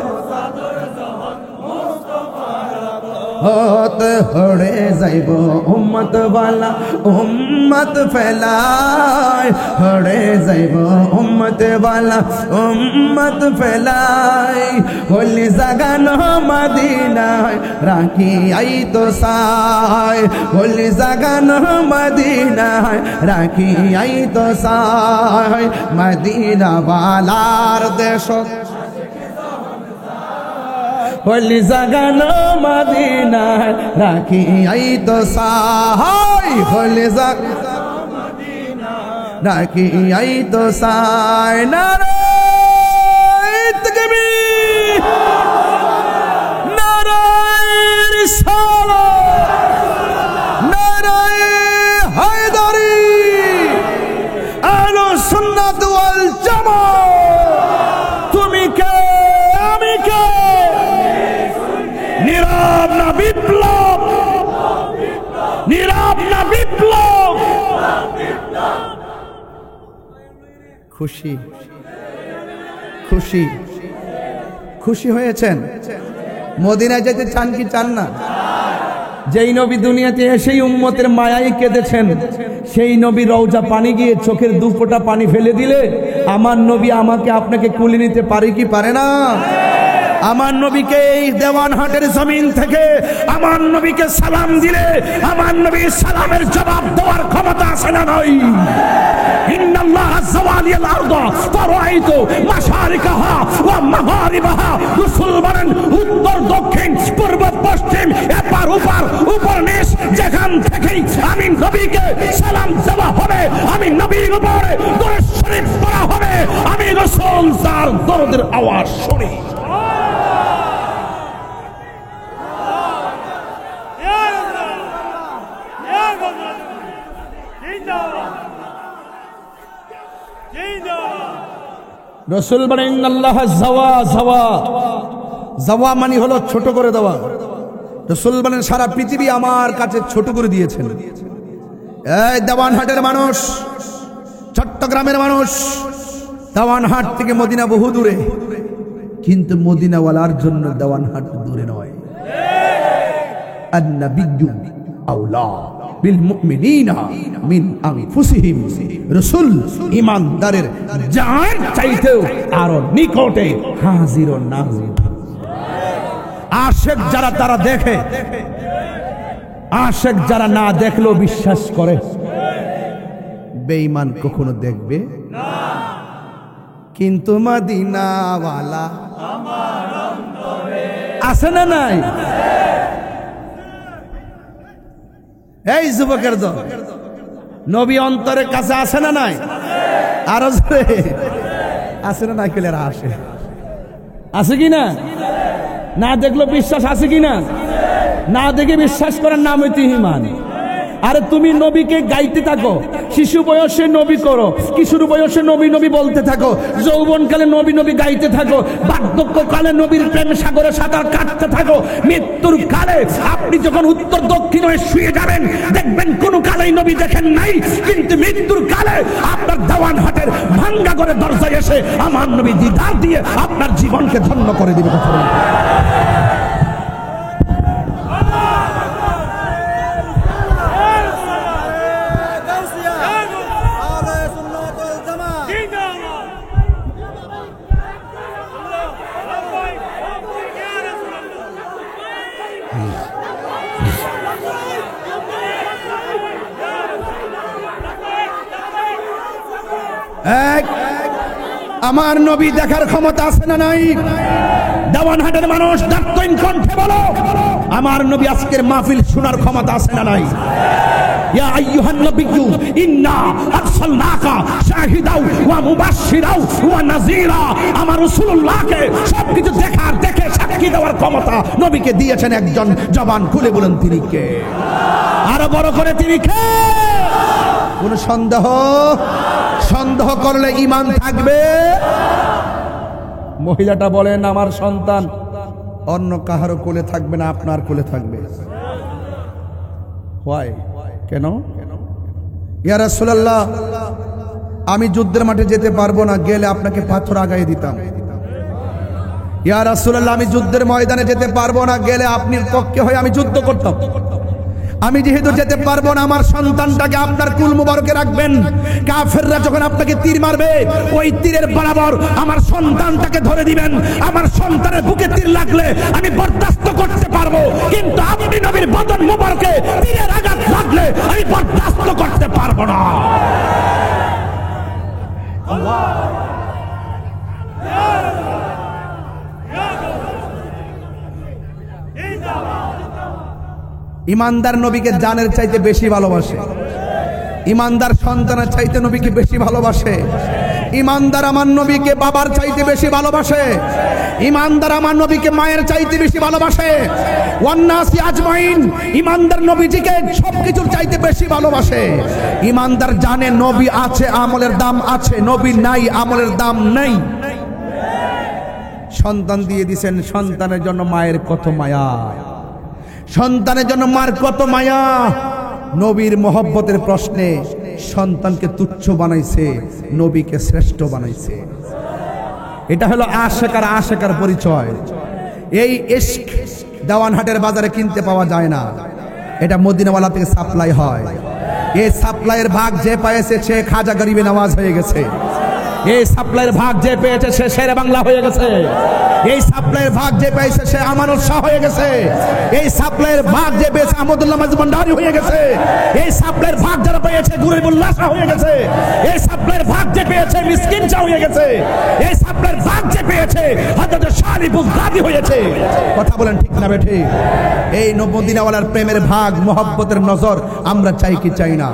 হতে হড়ে যাইব উম্মত ওয়ালা উম্মত ফেলায় হড়ে যাইব উম্মত ওয়ালা উম্মত ফেলায় হলি জাগানো মদিনায় রাখি আইতো সায় হলি জাগানো মদিনায় রাখি আইতো সায় মদিনা ওয়ালার দেশত হলি জাগানো মদিনায় রাখি আইতো সাই হলি জাগানো মদিনায় রাখি আইতো সাই নারায়ে তাকবীর নারায়ে রিসালাত নারায়ে হায়দারি আহলুস সুন্নাত ওয়াল জামাত তুমি কে আমি কে নীরব না বিপ্লব নীরব না বিপ্লব খুশি খুশি খুশি হয়েছেন মদিনায় যেতে চান কি চান না যেই নবী দুনিয়াতে এসেই উম্মতের মায়ায় কেঁদেছেন সেই নবী রওজা পানি গিয়ে চোখের দুফোঁটা পানি ফেলে দিলে আমার নবী আমাকে আপনাকে কুলে নিতে পারে কি পারে না আমার নবীকে এই দেওয়ানহাটের জমিন থেকে আমার নবীকে সালাম দিলে আমার নবীর সালামের জবাব দেওয়ার ক্ষমতা আছে না নাই ইন্নাল্লাহ যাওয়ালিয়াল আরদ ফারাইতু মাশারিকাহা ওয়া মাগারিবাহা রাসূল বলেন উত্তর দক্ষিণ পূর্ব পশ্চিম এপার ওপার উপর নিচ যেখান থেকেই আমি নবীকে সালাম দেওয়া হবে আমি নবীর উপরে দরুদ শরীফ পড়া হবে আমি রাসূল তার দরুদের আওয়াজ শুনি রসুল বলেন আল্লাহ যাওয়া যাওয়া যাওয়া মানে হলো ছোট করে দেওয়া রসুল বলেন সারা পৃথিবী আমার কাছে ছোট করে দিয়েছেন এই দেওয়ানহাটের মানুষ চট্টগ্রামের মানুষ দেওয়ানহাট থেকে মদিনা বহু দূরে কিন্তু মদিনাওয়ালার জন্য দেওয়ানহাট দূরে নয় আন-নাবিয়্যু আওলা বিল মুমিনিনা মিন আনফুসিহিম রাসূল ঈমানদারের জান চাইতেও আরো নিকটে হাজির ও নাজির আশিক যারা তারা দেখে আশিক যারা না দেখলেও বিশ্বাস করে বেঈমান কখনো দেখবে না কিন্তু মদিনাওয়ালা আমার অন্তরে আছে না নাই এই যুবকের দল নবী অন্তরের কাছে আছে না নাই আরো জোরে আছে না নাই কেলেরা আসে আছে কি না না দেখলো বিশ্বাস আছে কি না না দেখে বিশ্বাস করার নাম হইতে ঈমান আরে তুমি নবীকে গাইতে থাকো শিশু বয়সে নবী করো কিশোর বয়সে নবী নবী বলতে থাকো যৌবনকালে নবী নবী গাইতে থাকো বার্ধক্যকালে নবীর প্রেম সাগরে সাঁতার কাটতে থাকো মৃত্যুর কালে আপনি যখন উত্তর দক্ষিণ হয়ে শুয়ে যাবেন দেখবেন কোন কালেই নবী দেখেন নাই কিন্তু মৃত্যুর কালে আপনার দেওয়ানহাটের ভাঙ্গা করে দরজায় এসে আমার নবী দিদার দিয়ে আপনার জীবনকে ধন্য করে দিবে কথা বলেন আমার নবী দেখার ক্ষমতা আছে না নাই দেওয়ানহাটের মানুষ ডাক্তার কণ্ঠে বলো আমার নবী আজকের মাহফিল শোনার ক্ষমতা আছে না নাই ইয়া আইয়ুহান নাবিয়্যু ইন্না আরসালনাকা শাহিদাও ওয়া মুবাশশিরাও ওয়া নাযীরা। আমার রাসূলুল্লাহকে সবকিছু দেখার, দেখে সাক্ষী দেওয়ার ক্ষমতা নবীকে দিয়েছেন একজন। জবান খুলে বলেন তিনি কে? আরো বড় করে তিনি কে? কোন সন্দেহ করলে ঈমান থাকবে? মহিলাটা বলেন আমার সন্তান অন্য কাহারো কোলে থাকবে না, আপনার কোলে থাকবে। হয় কেন? ইয়া রাসূলুল্লাহ, আমি যুদ্ধের মাঠে যেতে পারবো না, গেলে আপনাকে পাথর আগায় দিতাম। ইয়া রাসূলুল্লাহ, আমি যুদ্ধের ময়দানে যেতে পারবো না, গেলে আপনার পক্ষে হয়ে আমি যুদ্ধ করতাম। আমি যেহেতু যেতে পারবো না, আমার সন্তানটাকে আপনার কুল মুবারকে রাখবেন। কাফেররা যখন আপনাকে তীর মারবে, ওই তীরের বরাবর আমার সন্তানটাকে ধরে দিবেন। আমার সন্তানের বুকে তীর লাগলে আমি বরদাস্ত করতে পারবো, কিন্তু আপনি নবীর বদন মুবারকে তীরের আঘাত লাগলে আমি বরদাস্ত করতে পারবো না। ইমানদার নবীকে জানের চাইতে বেশি ভালোবাসে। ইমানদার সন্তানের চাইতে নবীকে বেশি ভালোবাসে। ইমানদার আমার নবীকে বাবার চাইতে বেশি ভালোবাসে। ইমানদার আমার নবীকে মায়ের চাইতে বেশি ভালোবাসে। ওয়ান্নাসি আজমাইন, ইমানদার নবীজিকে সবকিছুর চাইতে বেশি ভালোবাসে। ইমানদার জানে নবী আছে, আমলের দাম আছে, নবী নাই, আমলের দাম নেই। সন্তান দিয়ে দিয়েছেন, সন্তানের জন্য মায়ের কত মায়া, সন্তানের জন্য মার কত মায়া। নবীর মহব্বতের প্রশ্নে সন্তানকে তুচ্ছ বানাইছে, নবীকে শ্রেষ্ঠ বানাইছে। এটা হলো আশেকার পরিচয়। এই ইশক দেওয়ানহাটের বাজারে কিনতে পাওয়া যায় না, এটা মদিনাওয়ালা থেকে সাপ্লাই হয়। এই সাপ্লাইয়ের ভাগ যে পেয়েছে সে খাজা গরিবে নওয়াজ হয়ে গেছে। এই সাপ্লাইয়ের ভাগ যে পেয়েছে সে শেরে বাংলা হয়ে গেছে। এই সাপ্লাইয়ের ভাগ যে পেয়েছে সে আমানত শাহ হয়ে গেছে। এই সাপ্লাইয়ের ভাগ যে পেয়েছে আহমদুল্লাহ মাজমুন্ডারি হয়ে গেছে। এই সাপ্লাইয়ের ভাগ যারা পেয়েছে গুরিবুল্লাহ শাহ হয়ে গেছে। এই সাপ্লাইয়ের ভাগ যে পেয়েছে মিসকিন শাহ হয়ে গেছে। এই সাপ্লাইয়ের ভাগ যে পেয়েছে হযরত শালি বুগদাদি হয়েছে। কথা বলেন ঠিক না বেঠি? এই মদিনাওয়ালার প্রেমের ভাগ, মহব্বতের নজর আমরা চাই কি চাই না?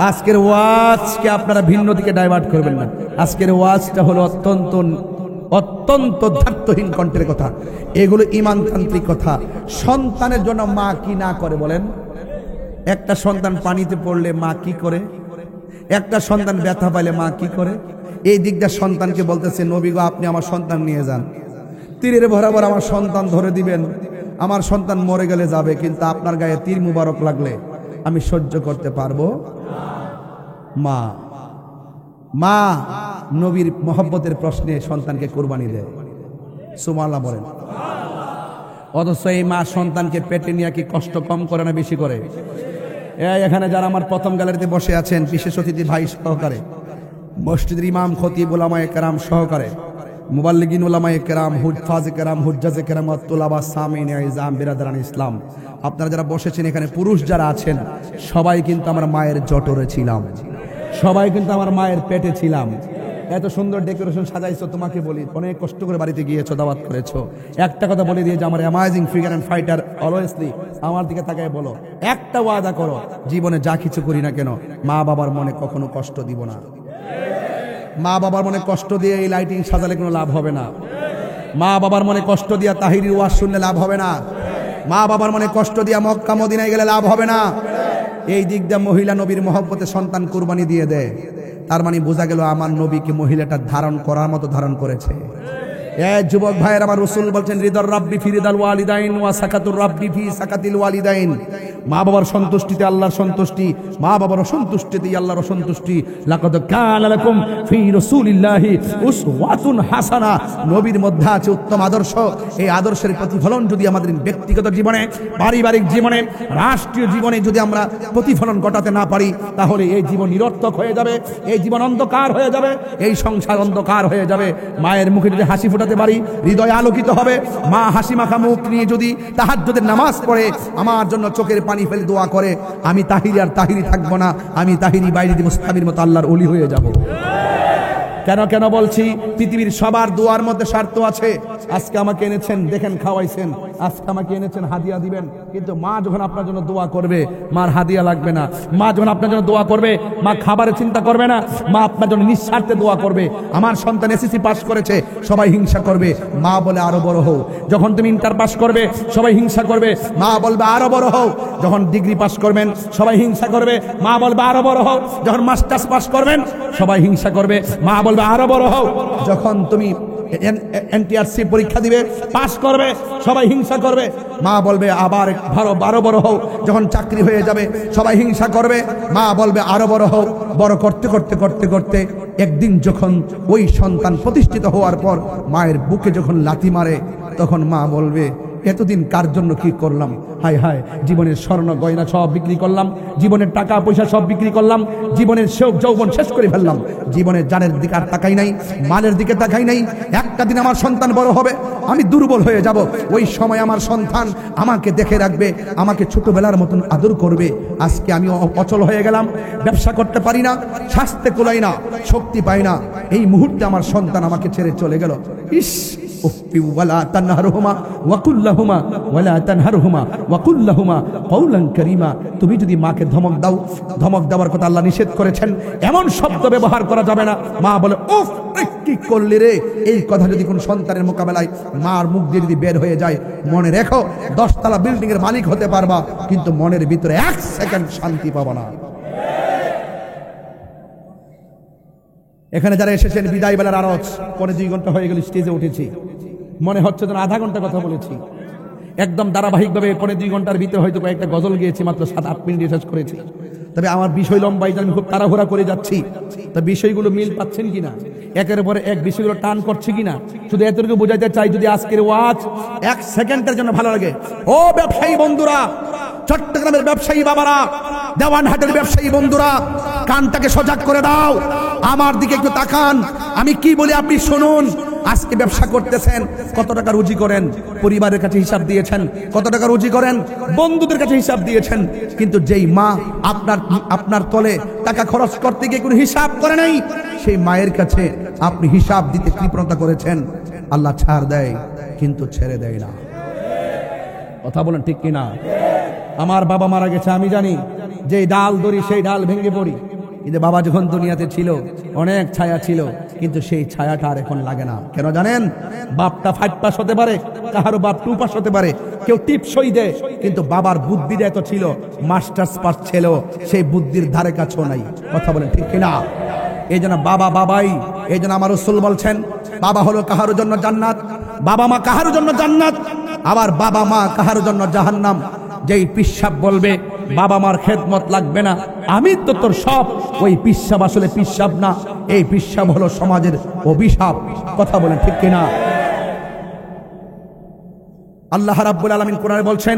আজকের ওয়াজকে আপনারা ভিন্ন দিকে ডাইভার্ট করবেন না। আজকের ওয়াজটা হলো অত্যন্ত ধার্তহীন কণ্ঠের কথা। এগুলো ঈমানতান্ত্রিক কথা। সন্তানের জন্য মা কি না করে বলেন? একটা সন্তান পানিতে পড়লে মা কি করে? একটা সন্তান ব্যথা পাইলে মা কি করে? এই দিকটা সন্তানকে বলতেছে, নবী গো আপনি আমার সন্তান নিয়ে যান, তীরের বরাবর আমার সন্তান ধরে দিবেন। আমার সন্তান মরে গেলে যাবে, কিন্তু আপনার গায়ে তীর মুবারক লাগলে আমি সহ্য করতে পারবো। মা মা নবীর মহব্বতের প্রশ্নে সন্তানকে কোরবানি দেয়। সুবহানাল্লাহ বলেন। অথচ এই মা সন্তানকে পেটে নিয়ে কি কষ্ট কম করে না বেশি করে? এখানে যারা আমার প্রথম গ্যালারিতে বসে আছেন, বিশেষ অতিথি ভাই সহকারে, মসজিদের ইমাম খতিব উলামায়ে কেরাম সহকারে, মুবাল্লিগিন উলামায়ে কেরাম, হুজ্জাজে কেরাম, হুজ্জাজে কেরাম, তুলাবা সামিন ইজাম বিরাদারান ইসলাম, আপনারা যারা বসেছেন এখানে, পুরুষ যারা আছেন, সবাই কিন্তু আমার মায়ের জটরে ছিলাম, সবাই কিন্তু আমার মায়ের পেটে ছিলাম। এত সুন্দর ডেকোরেশন সাজাইছো, তোমাকে বলি অনেক কষ্ট করে বাড়িতে গিয়েছো, দাওয়াত করেছো। একটা কথা বলে দিয়ে যে আমার অ্যামাজিং ফিগার অ্যান্ড ফাইটার অলওয়েজলি আমার দিকে তাকায় বলো, একটা ওয়াদা করো, জীবনে যা কিছু করি না কেন মা বাবার মনে কখনো কষ্ট দিব না। মা বাবার মনে কষ্ট দিয়ে এই লাইটিং সাজালে কোনো লাভ হবে না। মা বাবার মনে কষ্ট দিয়া তাহিরির ওয়াজ শুনলে লাভ হবে না। মা বাবার মনে কষ্ট দিয়া মক্কা মদিনায় গেলে লাভ হবে না। এই দিক দিয়ে মহিলা নবীর মহব্বতে সন্তান কুরবানি দিয়ে দেয়, তার মানে বোঝা গেল আমার নবীকে মহিলাটা ধারণ করার মতো ধারণ করেছে। যুবক ভাইয়ের, আমার রাসূল বলছেন, রিদার রাব্বি ফি রিদাল ওয়ালিদাইন ওয়া সাকাতুর রাব্বি ফি সাকাতিল ওয়ালিদাইন। মা বাবার সন্তুষ্টিতে আল্লাহর সন্তুষ্টি, মা বাবার অসন্তুষ্টিতে আল্লাহর অসন্তুষ্টি। লাকাদ কানা লাকুম ফি রাসূলিল্লাহি উসওয়াতুন হাসানা। নবীর মধ্যে আছে উত্তম আদর্শ। এই আদর্শের প্রতিফলন যদি আমাদের ব্যক্তিগত জীবনে, পারিবারিক জীবনে, রাষ্ট্রীয় জীবনে যদি আমরা প্রতিফলন ঘটাতে না পারি, তাহলে এই জীবন নিরর্থক হয়ে যাবে, এই জীবন অন্ধকার হয়ে যাবে, এই সংসার অন্ধকার হয়ে যাবে। মায়ের মুখে যদি হাসি ফোটাতে পারি, হৃদয় আলোকিত হবে। মা হাসি মাখা মুখ নিয়ে যদি তাহাজ্জুদের নামাজ পড়ে আমার জন্য চোখের পানি ফেলে দোয়া করে, আমি তাহিরি আর তাহিরি থাকবো না, আমি তাহিরি বাইরে মুস্তামির মতো আল্লাহর ওলি হয়ে যাব। কেন বলছি? পৃথিবীর সবার দোয়ার মধ্যে স্বার্থ আছে। আজকে আমাকে এনেছেন, দেখেন খাওয়াইছেন, আজকে আমাকে এনেছেন হাদিয়া দিবেন, কিন্তু মা যখন আপনার জন্য দোয়া করবে, মার হাদিয়া লাগবে না। মা যখন আপনার জন্য দোয়া করবে, মা খাবারের চিন্তা করবে না, মা আপনার জন্য নিঃস্বার্থে দোয়া করবে। আমার সন্তান এসএসসি পাস করেছে, সবাই হিংসা করবে, মা বলে আরো বড় হও। যখন তুমি ইন্টার পাস করবে, সবাই হিংসা করবে, মা বলবে আরো বড় হও। যখন ডিগ্রি পাস করবেন, সবাই হিংসা করবে, মা বলবে আরো বড় হও। যখন মাস্টার্স পাস করবেন, সবাই হিংসা করবে, মা বলবে আরো বড় হও। যখন তুমি এনটিআরসি পরীক্ষা দিবে, পাস করবে, সবাই হিংসা করবে, মা বলবে আবার আরো বড় হও। যখন চাকরি হয়ে যাবে, সবাই হিংসা করবে, মা বলবে আরো বড় হও। বড় করতে করতে করতে করতে একদিন যখন ওই সন্তান প্রতিষ্ঠিত হওয়ার পর মায়ের বুকে যখন লাথি মারে, তখন মা বলবে এতদিন কার জন্য কি করলাম, হায় হায়, জীবনের স্বর্ণ গয়না সব বিক্রি করলাম, জীবনের টাকা পয়সা সব বিক্রি করলাম, জীবনের শোক যৌবন শেষ করে ফেললাম, জীবনের জানের দিকে আর তাকাই নাই, মালের দিকে তাকাই নাই। একটা দিন আমার সন্তান বড় হবে, আমি দুর্বল হয়ে যাব, ওই সময় আমার সন্তান আমাকে দেখে রাখবে, আমাকে ছোটবেলার মতন আদর করবে। আজকে আমি অচল হয়ে গেলাম, ব্যবসা করতে পারি না, স্বাস্থ্যে কোলাই না, শক্তি পাই না, এই মুহূর্তে আমার সন্তান আমাকে ছেড়ে চলে গেল। ইস, ওয়ালা তানহারহুমা ওয়াকুল লাহুমা ওয়ালা তানহারহুমা ওয়াকুল লাহুমা কওলান কারীমা। তুমি যদি মাকে ধমক দাও, ধমক দেওয়ার কথা আল্লাহ নিষেধ করেছেন, এমন শব্দ ব্যবহার করা যাবে না। মা বলে উফ, কি করলি রে, এই কথা যদি কোন সন্তানের মোকাবেলায় মার মুখ দিয়ে যদি বের হয়ে যায়, মনে রেখো 10 তলা বিল্ডিং এর মালিক হতে পারবা, কিন্তু মনের ভিতরে 1 সেকেন্ড শান্তি পাবা না। এখানে যারা এসেছেন, বিদায় বেলার আরজ, 2.5 ঘন্টা হয়ে গেল স্টেজে উঠেছি, মনে হচ্ছে যেন আধা ঘন্টা কথা বলেছি। একদম ধারাবাহিকভাবে 2.5 ঘন্টার ভিতরে হয়তো কয়েকটা গজল গিয়েছি, মাত্র 7-8 মিনিট শেষ করেছি। তবে আমার বিষয় লম্বাই, আমি খুব তাড়াহুড়া করে যাচ্ছি, তা বিষয়গুলো মিল পাচ্ছেন কিনা, একের পরে এক বিষয়গুলো টান করছে কিনা, শুধু এতটুকু বোঝাইতে চাই, যদি আজকের ওয়াজ 1 সেকেন্ডের জন্য ভালো লাগে, ও ব্যবসায়ী বন্ধুরা, চট্টগ্রামের ব্যবসায়ী বাবারা, দেওয়ানহাটের ব্যবসায়ী বন্ধুরা, কানটাকে সজাগ করে দাও, আমার দিকে একটু তাকান, আমি কি বলি আপনি শুনুন। আজকে ব্যবসা করতেছেন, কত টাকা রুজি করেন, পরিবারের কাছে হিসাব দিয়েছেন, কত টাকা রুজি করেন, বন্ধুদের কাছে হিসাব দিয়েছেন, কিন্তু যেই মা আপনার তলে টাকা খরচ করতে গিয়ে কোনো হিসাব করে নাই, সেই মায়ের কাছে আপনি হিসাব দিতে কৃপণতা করেছেন। আল্লাহ ছাড় দেয় কিন্তু ছেড়ে দেয় না। কথা বলেন ঠিক কিনা? আমার বাবা মারা গেছে, আমি জানি, যে ডাল ধরি সেই ডাল ভেঙে পড়ি, কিন্তু বাবা যখন দুনিয়াতে ছিল অনেক ছায়া ছিল, কিন্তু সেই ছায়াটা আর এখন লাগে না। কেন জানেন? বাপটা 5 পাস হতে পারে, কাহারও বাপ 2 পাস হতে পারে, কেউ টিপসই দেয়, কিন্তু বাবার বুদ্ধিটা এত ছিল, মাস্টার্স পাস ছিল, সেই বুদ্ধির ধারে কাছেও নাই। কথা বলেন ঠিক কিনা? এই জন্য বাবা বাবাই, এই জন্য আমার রাসূল বলছেন, বাবা হলো কাহার জন্য জান্নাত, বাবা মা কাহার জন্য জান্নাত, আবার বাবা মা কাহার জন্য জাহান্নাম। যেই পিসাব বলবে বাবা মার খেদমত লাগবে না, আমি তো তোর সব, ওই পিসাব আসলে পিসাব না, এই পিসাব হলো সমাজের অভিশাপ। কথা বলেন ঠিক কিনা? আল্লাহ রাব্বুল আলামিন কোরআনে বলছেন,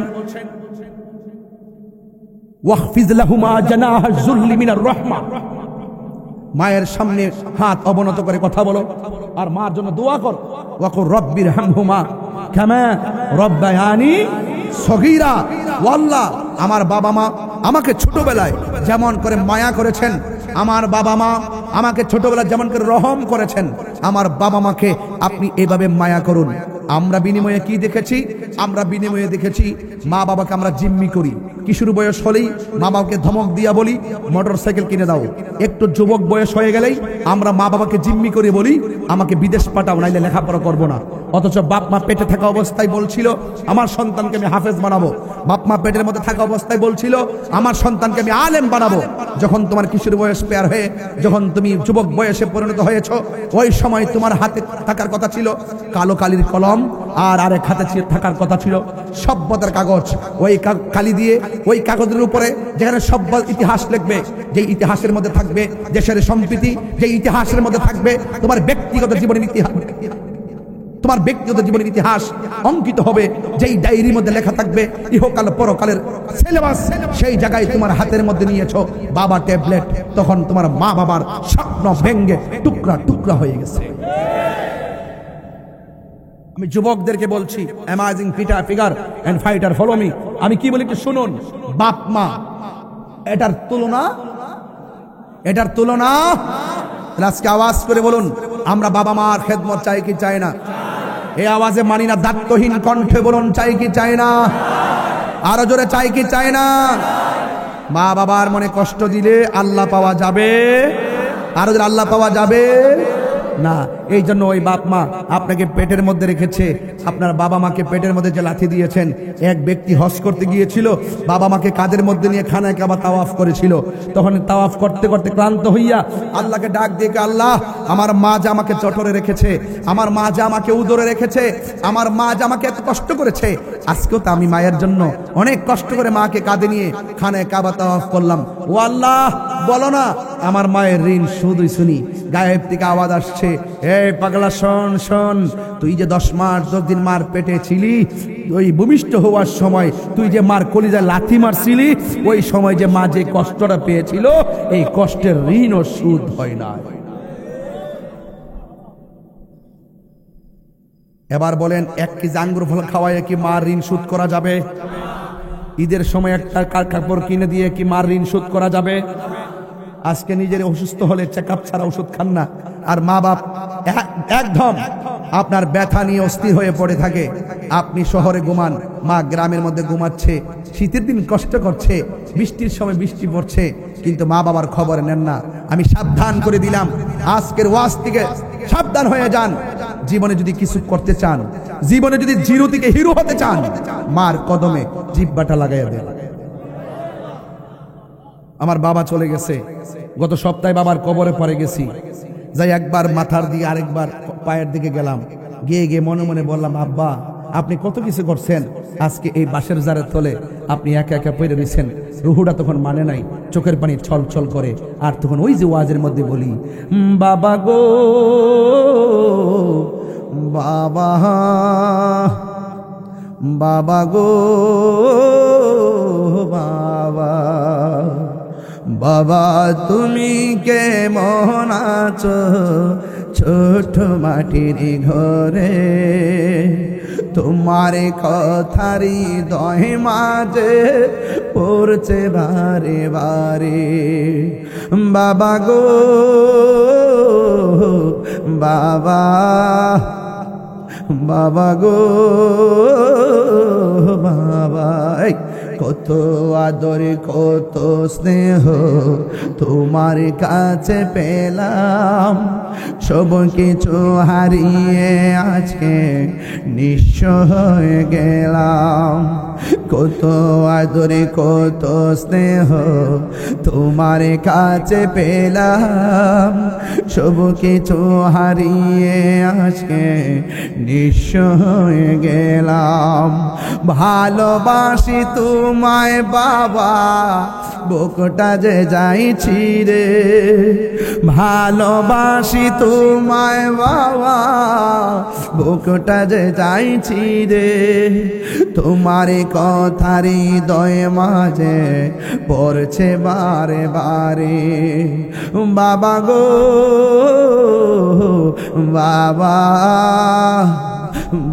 ওয়াখফিজ লাহুমা জানাহা যুল্লি মিনার রাহমা, মায়ের সামনে হাত অবনত করে কথা বলো, আর মার জন্য দোয়া কর। ওয়াকুর রব্বির হামহুমা কামা রব্বায়ানি সগীরা। আল্লাহ, আমার বাবা মা আমাকে ছোটবেলায় যেমন করে মায়া করেছেন, আমার বাবা মা আমাকে ছোটবেলায় যেমন করে রহম করেছেন, আমার বাবা মাকে আপনি এভাবে মায়া করুন। আমরা বিনিময়ে কি দেখেছি? আমরা বিনিময়ে দেখেছি মা বাবাকে আমরা জিম্মি করি। কিশোর বয়স হলেই মা বাবাকে ধমক দিয়া বলি মোটরসাইকেল কিনে দাও। একটু যুবক বয়স হয়ে গেলেই আমরা মা বাবাকে জিম্মি করে বলি আমাকে বিদেশ পাঠাও, নাইলে লেখাপড়া করবো না। অথচ বাপ মা পেটে থাকা অবস্থায় বলছিল আমার সন্তানকে আমি হাফেজ বানাবো, বাপ মা পেটের মধ্যে থাকা অবস্থায় বলছিল আমার সন্তানকে আমি আলেম বানাবো। যখন তোমার কিশোর বয়স পেয়ার হয়ে যখন তুমি যুবক বয়সে পরিণত হয়েছ, ওই সময় তোমার হাতে থাকার কথা ছিল কালো কালির কলম, আর আরেক হাতে থাকার কথা ছিল সভ্যতার কাগজ। ওই কালি দিয়ে ওই কাগজের উপরে যেখানে সভ্য ইতিহাস লিখবে, যে ইতিহাসের মধ্যে থাকবে দেশের সম্প্রীতি, যে ইতিহাসের মধ্যে থাকবে তোমার ব্যক্তিগত জীবনের ইতিহাস, তোমার ব্যক্তিগত জীবনের ইতিহাস অঙ্কিত হবে, যেই ডায়েরির মধ্যে লেখা থাকবে ইহকাল পরকালের সিলেবাস। সেই জায়গায় তোমার হাতের মধ্যে নিয়েছো বাবা ট্যাবলেট, তখন তোমার মা বাবার স্বপ্ন ভেঙ্গে টুকরা টুকরা হয়ে গেছে। আমি যুবকদেরকে বলছি, amazing figure and fighter follow me, আমি কি বলি একটু শুনুন। বাপ মা এটার তুলনা আজকে আওয়াজ করে বলুন, আমরা বাবা মার খেদমত চাই কি চাই না? এই আওয়াজে মানি না, দায়িত্বহীন কণ্ঠে বলুন চাই কি চাই না? আরো জোরে চাই কি চাই না? মা বাবার মনে কষ্ট দিলে আল্লাহ পাওয়া যাবে? আরো জোরে আল্লাহ পাওয়া যাবে না। এই জন্য ওই বাপ মা আপনাকে পেটের মধ্যে রেখেছে, আপনার বাবা মাকে পেটের মধ্যে যে লাথি দিয়েছেন। এক ব্যক্তি হজ করতে গিয়েছিল, বাবা মাকে কাঁধের মধ্যে নিয়ে খানায় কাবা তাওয়াফ করেছিল। তখন তাওয়াফ করতে করতে ক্লান্ত হইয়া আল্লাহকে ডাক দিয়ে, আল্লাহ আমার মা যে আমাকে চটরে রেখেছে, আমার মা যে আমাকে উদরে রেখেছে, আমার মা যে আমাকে এত কষ্ট করেছে, আজকেও তো আমি মায়ের জন্য অনেক কষ্ট করে মাকে কাঁধে নিয়ে খানায় কাবা তাওয়াফ করলাম। ও আল্লাহ, বলো না আমার মায়ের ঋণ শুধুই শুনি। গায়েব থেকে আওয়াজ আসছে, এই পাগলা শোন শোন, তুই যে 10 মাস 10 দিন মার পেটে ছিলি, ওই ভূমিষ্ঠ হওয়ার সময় তুই যে মার কলিজায় লাথি মারছিলি, ওই সময় যে মা যে কষ্টটা পেয়েছিল, এই কষ্টের ঋণ ও সুদ হয় না। এবার বলেন, 1 কেজি আঙ্গুর ফল খাওয়ায় কি মার ঋণ শোধ করা যাবে? ঈদের সময় একটা কাপড় কিনে দিয়ে কি মার ঋণ শোধ করা যাবে? আজকে নিজের অসুস্থ হলে চেকআপ ছাড়া ওষুধ খান না, আর মা বাপ একদম আপনার ব্যথা নিয়ে অস্থির হয়ে পড়ে থাকে। আপনি শহরে ঘুমান, মা গ্রামের মধ্যে ঘুমাচ্ছে, শীতের দিন কষ্ট করছে, বৃষ্টির সময় বৃষ্টি পড়ছে, কিন্তু মা বাবার খবর নেন না। আমি সাবধান করে দিলাম, আজকের ওয়াজ থেকে সাবধান হয়ে যান। জীবনে যদি কিছু করতে চান, জীবনে যদি জিরো থেকে হিরো হতে চান, মার কদমে জিহ্বাটা লাগাইয়া দেন। আমার বাবা চলে গেছে, গত সপ্তাহে বাবার কবরে পড়ে গেছি। যাই একবার মাথার দিকে আরেকবার পায়ের দিকে গেলাম, গিয়ে গিয়ে মনে মনে বললাম, আব্বা আপনি কত কিছু করছেন, আজকে এই বাঁশের জারের তলে আপনি একা একা পড়ে রয়েছেন। রুহুটা তখন মানে নাই, চোখের পানি ছল ছল করে। আর তখন ওই যে ওয়াজের মধ্যে বলি, বাবা গো বাবা, বাবা গো বাবা, বাবা তুমি কেমন আছো ছোট মাটির ঘরে, তোমার কথারি দহে মাঝে পড়ছে বারে বারে। বাবা গো বাবা, বাবা গো বাবা, কত আদর কত স্নেহ তোমার কাছে পেলাম, সব কিছু হারিয়ে আজকে নিঃস্ব হয়ে গেলাম। কত আদর কত স্নেহ তোমার কাছে পেলাম, সব কিছু হারিয়ে আজকে নিঃস্ব হয়ে গেলাম। ভালোবাসি তোমায় বাবা, বুকটা যে যাইছি রে, ভালোবাসি তোমায় বাবা, বুকটা যে যাইছি রে, তোমার কথারি দয়ে মাঝে পড়ছে বারে বারে। বাবা গো বাবা,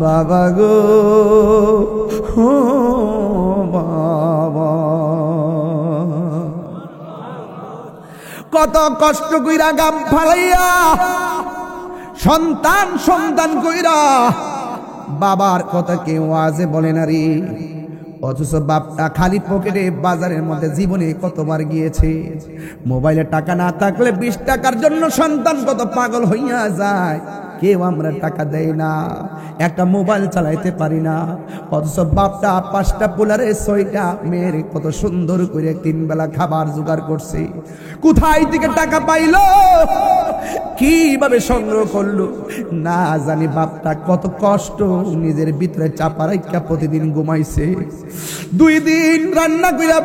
বাবা গো বাবা, কত কষ্ট কইরা গাম ফালাইয়া সন্তান সন্তান কইরা বাবার কথা কেউ আজে বলে না রে, অথচ বাপটা খালি পকেটে বাজারের মধ্যে জীবনে কতবার গিয়েছে। মোবাইলে টাকা না থাকলে 20 টাকার জন্য সন্তান কত পাগল হইয়া যায়, কেউ আমরা টাকা দেই না, একটা মোবাইল চালাইতে পারি না। অথচ বাপটা 5টা পোলারে 6টা মেয়ের কত সুন্দর করে 3 বেলা খাবার জোগাড় করছে। কোথায় থেকে টাকা পাইলো, কিভাবে সংগ্রহ করলো না জানি। বাপটা কত কষ্ট নিজের ভিতরে চাপা রাখা প্রতিদিন ঘুমাইছে। 2 দিন রান্না কইরা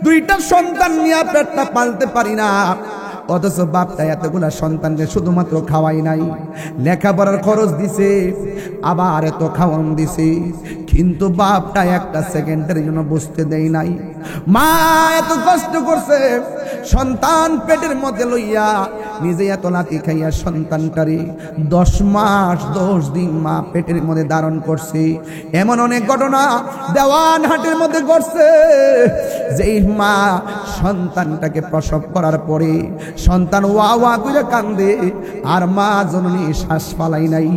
2টা সন্তান নিয়ে পেটটা পালতে পারি না, অথচ বাপটা এতগুলা সন্তানকে শুধুমাত্র খাওয়াই নাই, লেখাপড়ার খরচ দিছে, আবার এত খাওয়ান দিছে, কিন্তু বাপটা একটা সেকেন্ডের জন্য বুঝতে দেয় নাই। মা এত কষ্ট করছে, সন্তান পেটের মধ্যে লইয়া নিজে এত লাথি খাইয়া সন্তানটারে 10 মাস 10 দিন মা পেটের মধ্যে ধারণ করছে। এমন অনেক ঘটনা দেওয়ানহাটের মধ্যে ঘটছে। যেই মা সন্তানটাকে প্রসব করার পরে সন্তান ওয়া ওয়া করে কান্দে, আর মা জননী শ্বাস পালাই নাই।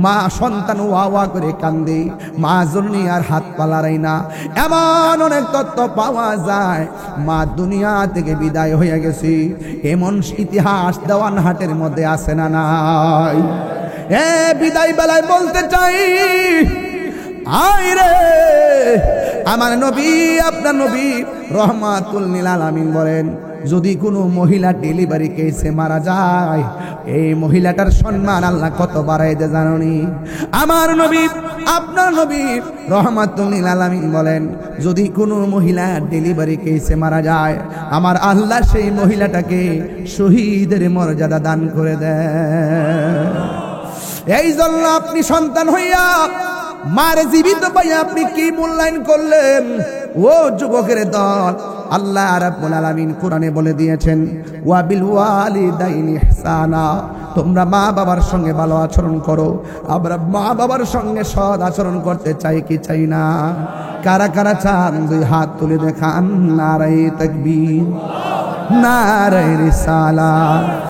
মা সন্তান ওয়া ওয়া করে কান্দে, মা জননী আর হাত পালারাই না। এমন অনেক তথ্য পাওয়া যায় মা দুনিয়া থেকে বিদায় হয়ে গেছে। এমন ইতিহাস দেওয়ানহাটের মধ্যে আছে না নাই? বিদায় বেলায় বলতে চাই, আয় রে আমার নবী, আপনার নবী রহমাতুল লিল আলামিন বলেন, যদি কোনো মহিলা ডেলিভারি কেসে মারা যায়, এই মহিলাটার সম্মান আল্লাহ কত বাড়াই দে জানোনি? আমার নবী, আপনার নবী রহমাতুল লিল আলামিন বলেন, যদি কোনো মহিলা ডেলিভারি কেসে মারা যায়, আমার আল্লাহ সেই মহিলাটাকে শহীদের মর্যাদা দান করে দেয়। এই জন্য আপনি সন্তান হইয়া মারে জীবিত পাইয়া আপনি কি মূল্যায়ন করলেন? ও যুবকের দল, আল্লাহ রাব্বুল আলামিন কোরআনে বলে দিয়েছেন, ওয়া বিল ওয়ালিদাইনি ইহসানা, তোমরা মা বাবার সঙ্গে ভালো আচরণ করো। আমরা মা বাবার সঙ্গে সৎ আচরণ করতে চাই কি চাই না? কারা কারা চান দুই হাত তুলে দেখান। নারায়ে তাকবীর, নারায়ে রিসালাত।